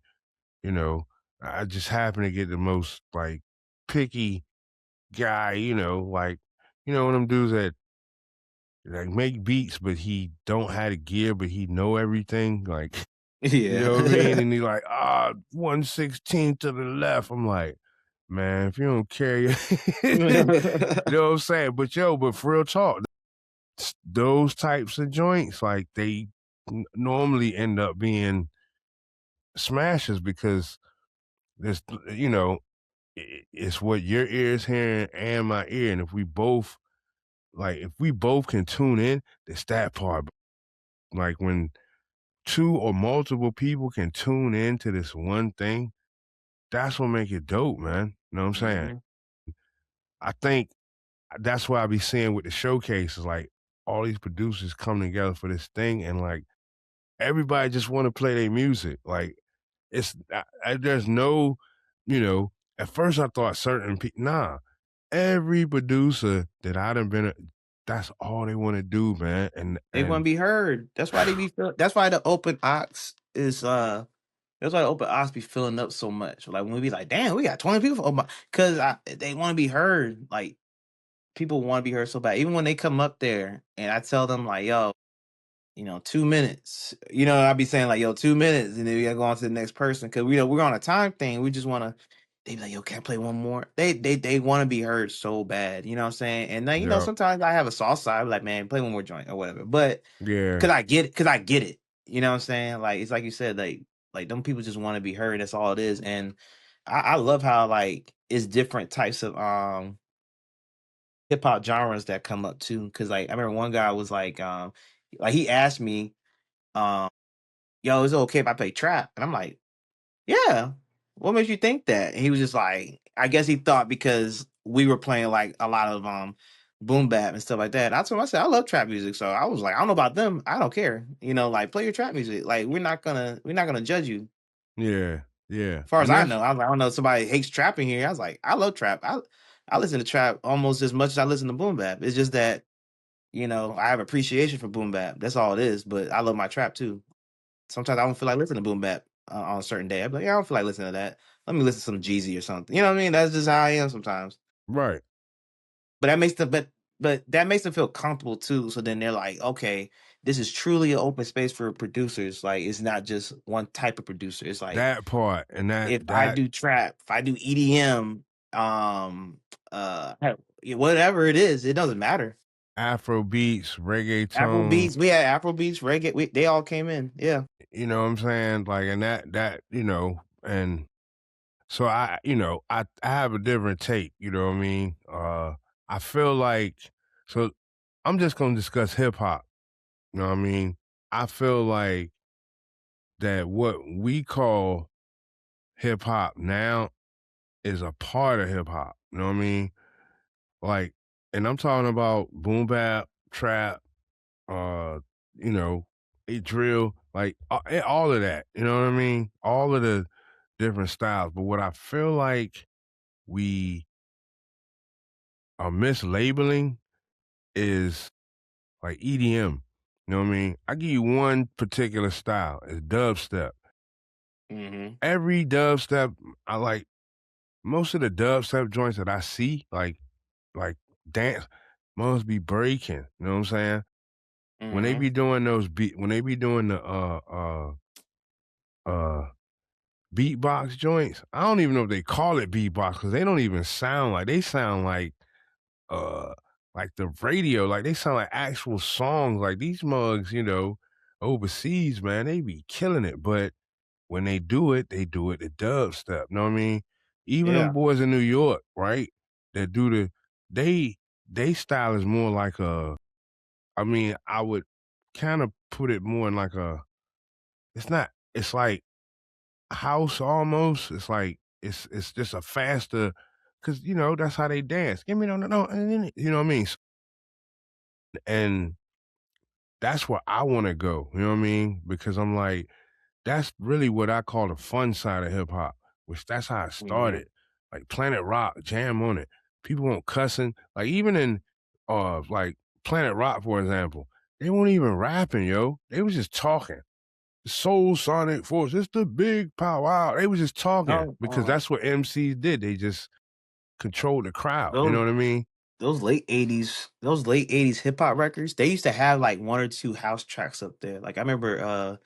you know, I just happened to get the most like picky guy, like one of them dudes that like make beats, but he don't have the gear, but he know everything. Like, you know what I mean? Yeah. And he like, 116 to the left. I'm like, man, if you don't carry you know what I'm saying? But for real talk, those types of joints, like they normally end up being smashes because there's it's what your ear is hearing and my ear. And if we both can tune in, it's that part. Like when two or multiple people can tune in to this one thing, that's what make it dope, man. You know what I'm saying? Mhm. I think that's why I be seeing with the showcases, like all these producers come together for this thing, and like everybody just want to play their music. Like there's no, you know. At first, I thought certain people, nah. Every producer that I done been, that's all they want to do, man. They wanna And be heard. That's why the open ox is, that's why the open ox be filling up so much. Like, when we be like, "Damn, we got 20 people." Oh my, because they wanna be heard. Like, people wanna be heard so bad. Even when they come up there and I tell them like, "Yo, 2 minutes." I be saying like, "Yo, 2 minutes," and then we gotta go on to the next person because we're on a time thing. We just wanna they be like, "Yo, can I play one more?" They wanna be heard so bad, you know what I'm saying? And then, yeah, sometimes I have a soft side, like, "Man, play one more joint or whatever." But yeah, 'cause I get it. You know what I'm saying? Like, it's like you said, like them people just wanna be heard. That's all it is. And I love how, like, it's different types of hip hop genres that come up too. Cause like I remember one guy was like he asked me, um, "Yo, is it okay if I play trap?" And I'm like, "Yeah. What makes you think that?" And he was just like, I guess he thought because we were playing like a lot of boom bap and stuff like that. I told him, I said, I love trap music. So I was like, I don't know about them. I don't care. Like, play your trap music. Like, we're not gonna judge you. yeah, yeah. As far as And I that's know, I was like, I don't know if somebody hates trap in here. I was like, I love trap. I listen to trap almost as much as I listen to boom bap. It's just that, I have appreciation for boom bap. That's all it is. But I love my trap too. Sometimes I don't feel like listening to boom bap on a certain day. I'm like, yeah, I don't feel like listening to that. Let me listen to some Jeezy or something. You know what I mean? That's just how I am sometimes. right. But that makes them, but that makes them feel comfortable too. So then they're like, okay, this is truly an open space for producers. Like, it's not just one type of producer. It's like, That part and if I that do trap, if I do EDM, whatever it is, it doesn't matter. Afro beats, Afro reggaeton, beats, we had Afro beats, reggae. They all came in. Yeah. you know what I'm saying? Like and and so I have a different take, you know what I mean? I feel like so I'm just gonna discuss hip hop, you know what I mean? I feel like that what we call hip hop now is a part of hip hop. You know what I mean? Like, and I'm talking about boom bap, trap, uh, you know, drill, like all of that. You know what I mean? All of the different styles. But what I feel like we are mislabeling is like EDM. You know what I mean? I give you one particular style. It's dubstep. Hmm. Every dubstep, I like most of the dubstep joints that I see, like dance must be breaking. You know what I'm saying? When they Hmm. be doing those when they be doing the uh beatbox joints, I don't even know if they call it beatbox because they don't even sound like they sound uh like the radio, like they sound like actual songs. Like these mugs, overseas, man, they be killing it. But when they do it the dubstep. Know what I mean? Even them Yeah. boys in New York, right? That do they they style is more like I would kind of put it more in like it's not it's like house almost. It's like it's just a faster, because that's how they dance. Give me no, and then you know what I mean. And that's where I want to go. You know what I mean? Because I'm like, that's really what I call the fun side of hip hop, which that's how it Mhm. started. Like Planet Rock, jam on it. People won't cussing. Like even in like Planet Rock, for example, they weren't even rapping, yo. They was just talking. Soul Sonic Force, it's the big power. Wow. They was just talking Oh, because that's what MCs did. They just controlled the crowd. You know those what I mean? those late 80s hip hop records, they used to have like one or two house tracks up there. Like I remember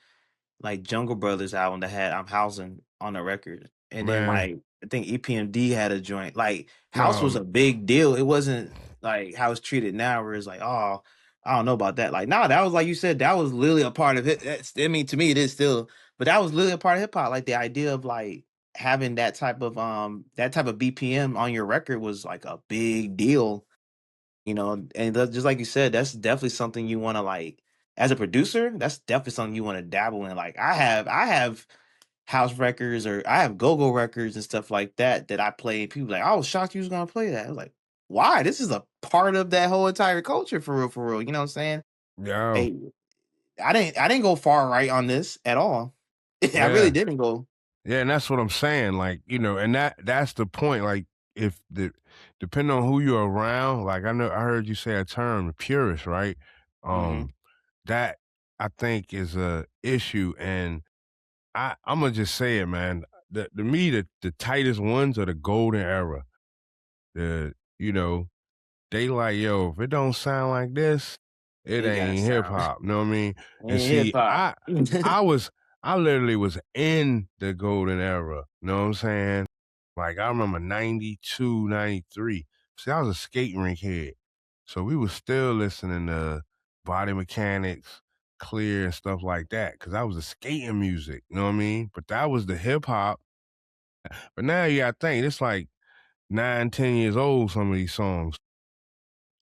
like Jungle Brothers album that had I'm Housing on the record. And then Man, like I think EPMD had a joint. Like House was no, a big deal. It wasn't like how it's treated now where it's like, oh, I don't know about that. Like, nah, that was like you said, that was literally a part of it. I mean, to me, it is still, but that was literally a part of hip hop. Like the idea of like having that type of BPM on your record was like a big deal, and just like you said, that's definitely something you want to like as a producer, that's definitely something you want to dabble in. Like I have house records or I have go-go records and stuff like that that I play. And people like, I was shocked you was gonna play that. I was like, why? This is a part of that whole entire culture for real, for real. You know what I'm saying? yo, Hey, I didn't go far right on this at all. I really yeah. didn't go. Yeah, and that's what I'm saying. Like, and that's the point. Like, if the depending on who you're around, like I heard you say a term, purist, right? Hmm. That I think is a issue. And I'm gonna just say it, man. To me, the tightest ones are the golden era. The you know, they like, yo, if it don't sound like this, it It gotta ain't hip sound hop. You know what I mean? And ain't hip see, hop. I was I literally was in the golden era. You know what I'm saying? Like I remember 92, 93. See, I was a skating rink head. So we was still listening to body mechanics, clear and stuff like that. Cause I was the skating music. You know what I mean? But that was the hip hop. But now you gotta think, it's like 9, 10 years old, some of these songs.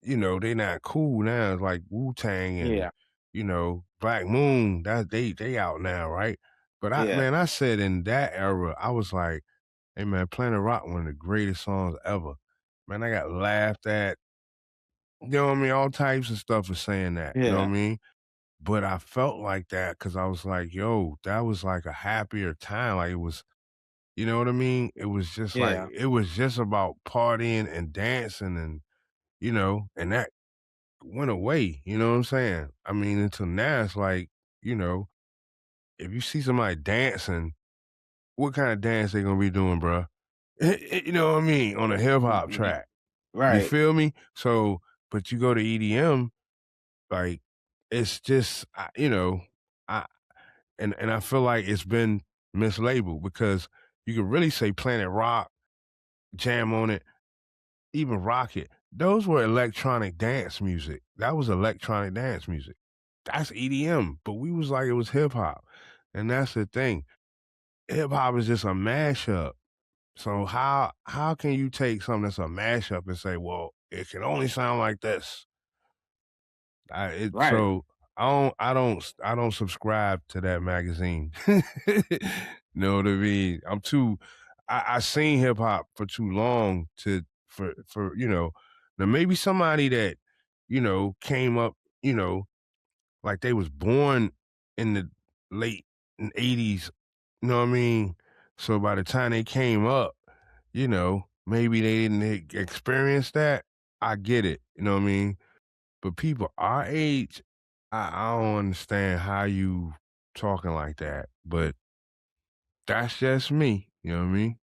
They not cool now. It's like Wu Tang and Yeah, Black Moon. That they out now, right? But yeah, I said in that era, I was like, hey man, Planet Rock, one of the greatest songs ever. Man, I got laughed at. You know what I mean? All types of stuff for saying that. You know what I yeah, mean? But I felt like that because I was like, yo, that was like a happier time. Like it was, you know what I mean? yeah. It was just about partying and dancing and and that went away, you know what I'm saying? I mean, until now, it's like, you know, if you see somebody dancing, what kind of dance they gonna be doing, bruh? You know what I mean? On a hip hop Mhm. track. You Right. feel me? So, but you go to EDM, like, it's just, I and I feel like it's been mislabeled because you could really say Planet Rock, jam on it, even Rocket. Those were electronic dance music. That was electronic dance music. That's EDM, but we was like it was hip hop. And that's the thing. Hip hop is just a mashup. So how can you take something that's a mashup and say, well, it can only sound like this? Right. So I don't subscribe to that magazine. Know what I mean? I seen hip hop for too long for now maybe somebody that came up like they was born in the late 80s, you know what I mean? So by the time they came up, maybe they didn't experience that. I get it, you know what I mean? But people our age, I don't understand how you talking like that. But that's just me, you know what I mean?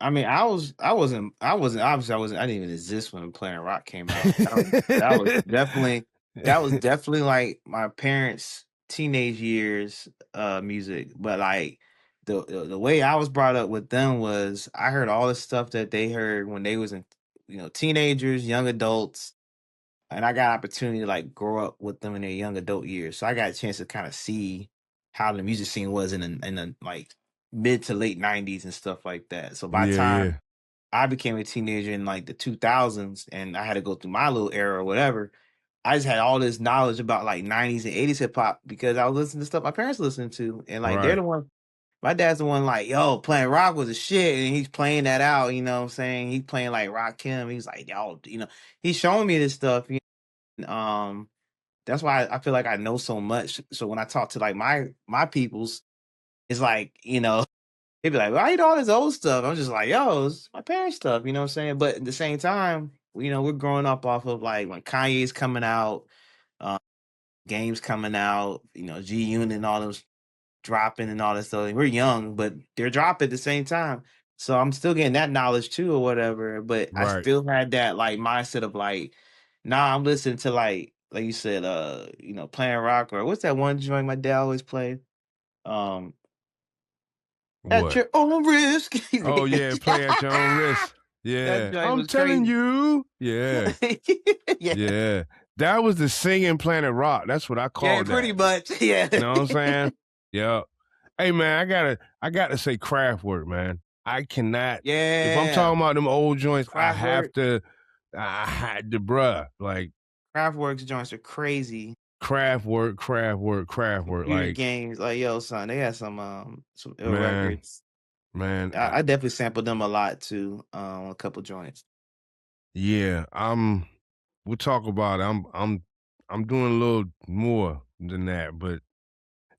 I mean, I wasn't obviously I didn't even exist when Planet Rock came out. That was definitely like my parents' teenage years music. But like the way I was brought up with them was I heard all the stuff that they heard when they was in teenagers, young adults, and I got opportunity to like grow up with them in their young adult years. So I got a chance to kind of see how the music scene was in the like mid to late '90s and stuff like that. So by the Yeah, time yeah. I became a teenager in like the 2000s and I had to go through my little era or whatever, I just had all this knowledge about like '90s and '80s hip hop because I was listening to stuff my parents listened to, and like they're Right. the ones. My dad's the one like, yo, playing rock was a shit, and he's playing that out. You know what I'm saying? He's playing like Rock Kim. He's like, yo, he's showing me this stuff. That's why I feel like I know so much. So when I talk to like my peoples, it's like, they'd be like, "Why you know all this old stuff?" I'm just like, "Yo, it's my parents' stuff." You know what I'm saying? But at the same time, we're growing up off of like when Kanye's coming out, uh, games coming out, G Unit and all those dropping and all that stuff. We're young, but they're dropping at the same time. So I'm still getting that knowledge too, or whatever. But I Right. still had that like mindset of like, nah, I'm listening to like you said, playing rock or what's that one joint my dad always played? Um, at What? your own risk. Oh yeah, play at your own risk. That Yeah, joint I'm was telling crazy. you. Yeah, Yeah. yeah. That was the singing Planet Rock. That's what I Yeah, called pretty that. much. Yeah. You know what I'm saying? Yeah. Hey man, I gotta say craft work, man. I cannot if I'm Yeah. talking about them old joints, I have Kraftwerk. to I had to bruh. Like Kraftwerk's joints are crazy. craft work, craft work, craft work. Computer Like, games, like yo, son, they had some ill man, records. man, I definitely sampled them a lot too, a couple joints. yeah, we'll talk about it. I'm doing a little more than that, but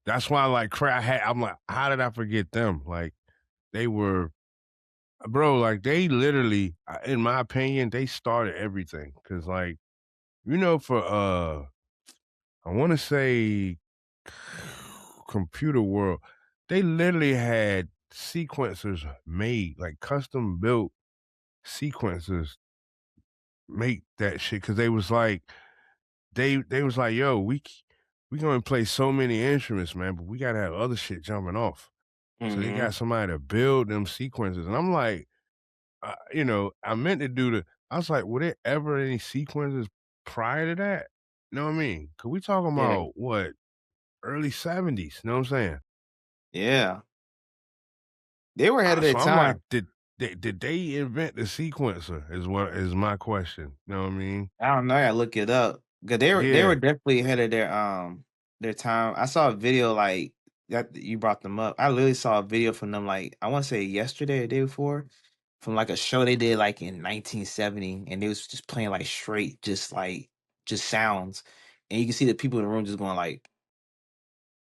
that's why like I'm like, how did I forget them? Like they were bro, like they literally, in my opinion, they started everything. Cause like, for I wanna say computer world, they literally had sequencers made, like custom built sequencers make that shit. Cause they was like, yo, we gonna play so many instruments, man, but we gotta have other shit jumping off. So they got Mhm. somebody to build them sequences, and I'm like, I meant to do the. I was like, were there ever any sequences prior to that? You know what I mean? Cause we talking Yeah. about what early '70s. You know what I'm saying? Yeah. They were ahead of their So I'm like, time. did they invent the sequencer? Is my question. You know what I mean? I don't know, I gotta look it up. 'Cause they were Yeah, definitely ahead of their time. I saw a video like that you brought them up. I literally saw a video from them like I wanna say yesterday or day before from like a show they did like in 1970 and they was just playing like straight just sounds. And you can see the people in the room just going like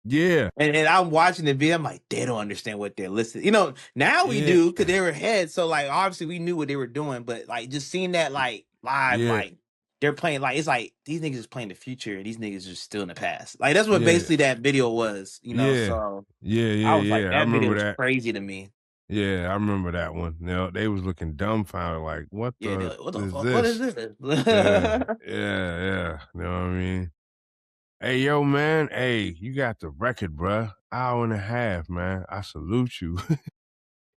yeah, and I'm watching the video, I'm like, they don't understand what they're listening. Now we yeah, do because they were ahead. So like obviously we knew what they were doing, but like just seeing that like live, yeah, like they're playing like it's like these niggas is playing the future and these niggas are still in the past. Like that's what yeah. basically that video was. Yeah. So Yeah, I yeah, was like, yeah. I that video remember was that. crazy to me. Yeah, I remember that one. They was looking dumbfounded, like, "What Yeah, they're the like, what the is fuck? What is this?" this? Yeah, yeah, yeah. You know what I mean? Hey, yo, man. Hey, you got the record, bruh. Hour and a half, man. I salute you,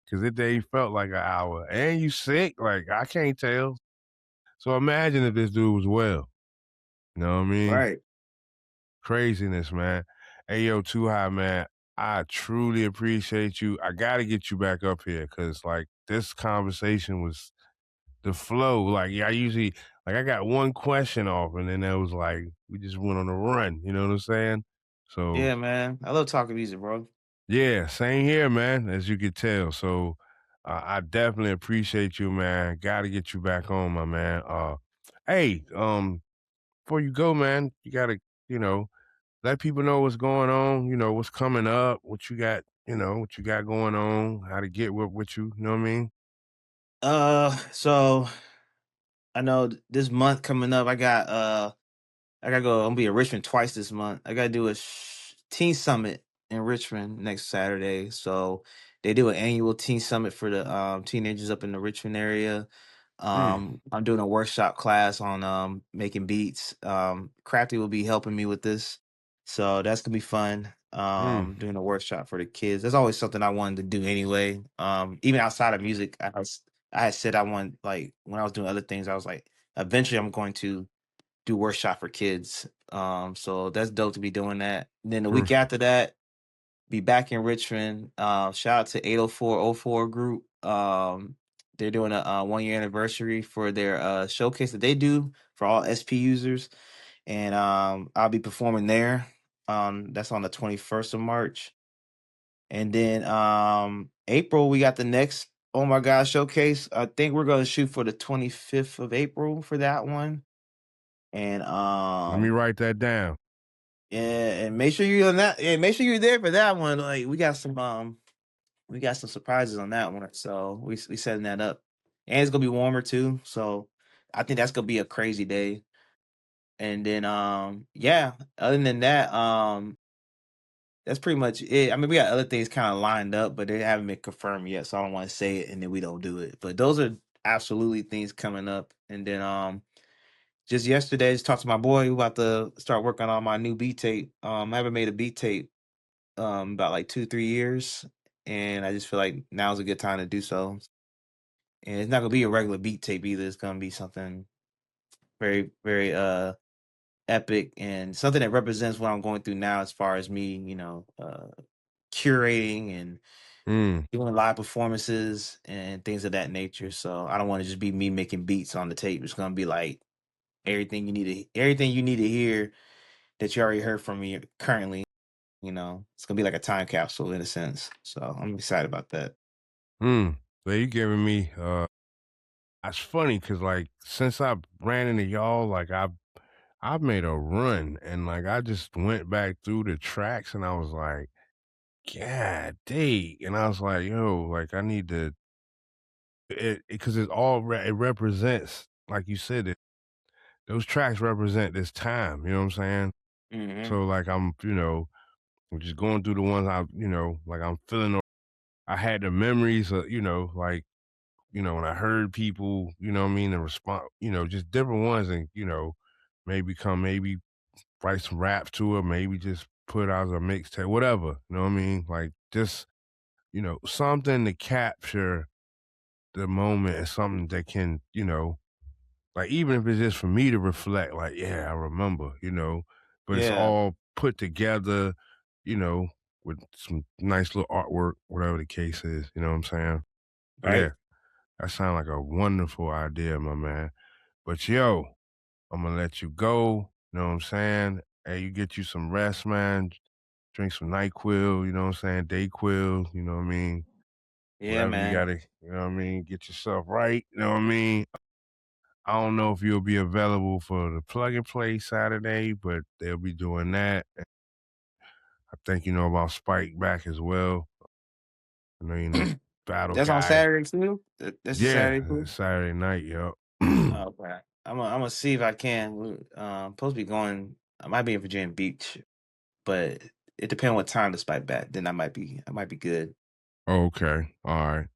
cause it ain't felt like an hour. And you sick? Like I can't tell. So imagine if this dude was well. You know what I mean? Right. Craziness, man. Hey, yo, Too High, man. I truly appreciate you. I got to get you back up here because, like, this conversation was the flow. Like, yeah, I usually, like, I got one question off, and then that was like, we just went on a run. You know what I'm saying? So, Yeah, man. I love talking music, bro. yeah, same here, man, as you could tell. So, I definitely appreciate you, man. Got to get you back on, my man. Hey, before you go, man, you got to, you know, let people know what's going on, what's coming up, what you got going on, how to get with you, you know what I mean? So I know this month coming up, I gotta go. I'm gonna be in Richmond twice this month. I gotta do a teen summit in Richmond next Saturday. So they do an annual teen summit for the teenagers up in the Richmond area. Mm, I'm doing a workshop class on making beats. Crafty will be helping me with this, so that's gonna be fun. mm, Doing a workshop for the kids. That's always something I wanted to do anyway. Even outside of music, I had said I want like when I was doing other things, I was like, eventually I'm going to do workshop for kids. So that's dope to be doing that. Then the week perfect. after that, be back in Richmond. Shout out to 80404 group. They're doing a 1 year anniversary for their showcase that they do for all SP users, and I'll be performing there. That's on the 21st of March. And then April, we got the next Oh My God showcase. I think we're gonna shoot for the 25th of April for that one. And Let me write that down. yeah, and make sure you're on that. Yeah, make sure you're there for that one. Like we got some surprises on that one. So we setting that up. And it's gonna be warmer too. So I think that's gonna be a crazy day. And then yeah, other than that, that's pretty much it. I mean, we got other things kind of lined up, but they haven't been confirmed yet, so I don't want to say it and then we don't do it. But those are absolutely things coming up. And then just yesterday, just talked to my boy who about to start working on my new beat tape. I haven't made a beat tape about like 2, 3 years, and I just feel like now's a good time to do so. And it's not gonna be a regular beat tape either. It's gonna be something very, very epic and something that represents what I'm going through now as far as me, curating and Mm, doing live performances and things of that nature. So I don't want to just be me making beats on the tape. It's gonna be like everything you need to hear that you already heard from me currently. It's gonna be like a time capsule in a sense. So I'm excited about that. mm. So you giving me it's funny because like since I ran into y'all, like I've made a run and like I just went back through the tracks and I was like, God dang. And I was like, yo, like I need to it because it all it represents, like you said, those tracks represent this time, you know what I'm saying? Hmm. So like I'm just going through the ones like I'm feeling I had the memories of, like, when I heard people, you know what I mean, and respond, just different ones and, maybe write some rap to it, maybe just put out a mixtape, whatever. You know what I mean? Like just, something to capture the moment and something that can, like even if it's just for me to reflect, like, yeah, I remember, but it's Yeah. all put together, you know, with some nice little artwork, whatever the case is, you know what I'm saying? But yeah, Right. that sounds like a wonderful idea, my man. But yo, I'm gonna let you go. You know what I'm saying? Hey, you get you some rest, man. Drink some NyQuil, you know what I'm saying? Dayquil, you know what I mean? Yeah, Whatever you man. gotta, you know what I mean? Get yourself right, you know what I mean? I don't know if you'll be available for the plug and play Saturday, but they'll be doing that. I think you know about Spike back as well. I know you're the battle That's on guy. Saturday too. That's a Yeah, Saturday too. Saturday night, yo. Oh, okay. I'm gonna see if I can. Supposed to be going. I might be in Virginia Beach, but it depends what time the spike back. Then I might be good. Okay. All right.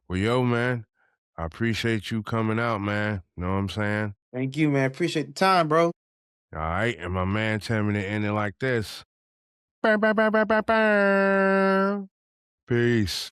Well, yo, man, I appreciate you coming out, man. Know what I'm saying? Thank you, man. Appreciate the time, bro. All right. And my man tell me to end it like this. Bow, bow, bow, bow, bow, bow. Peace.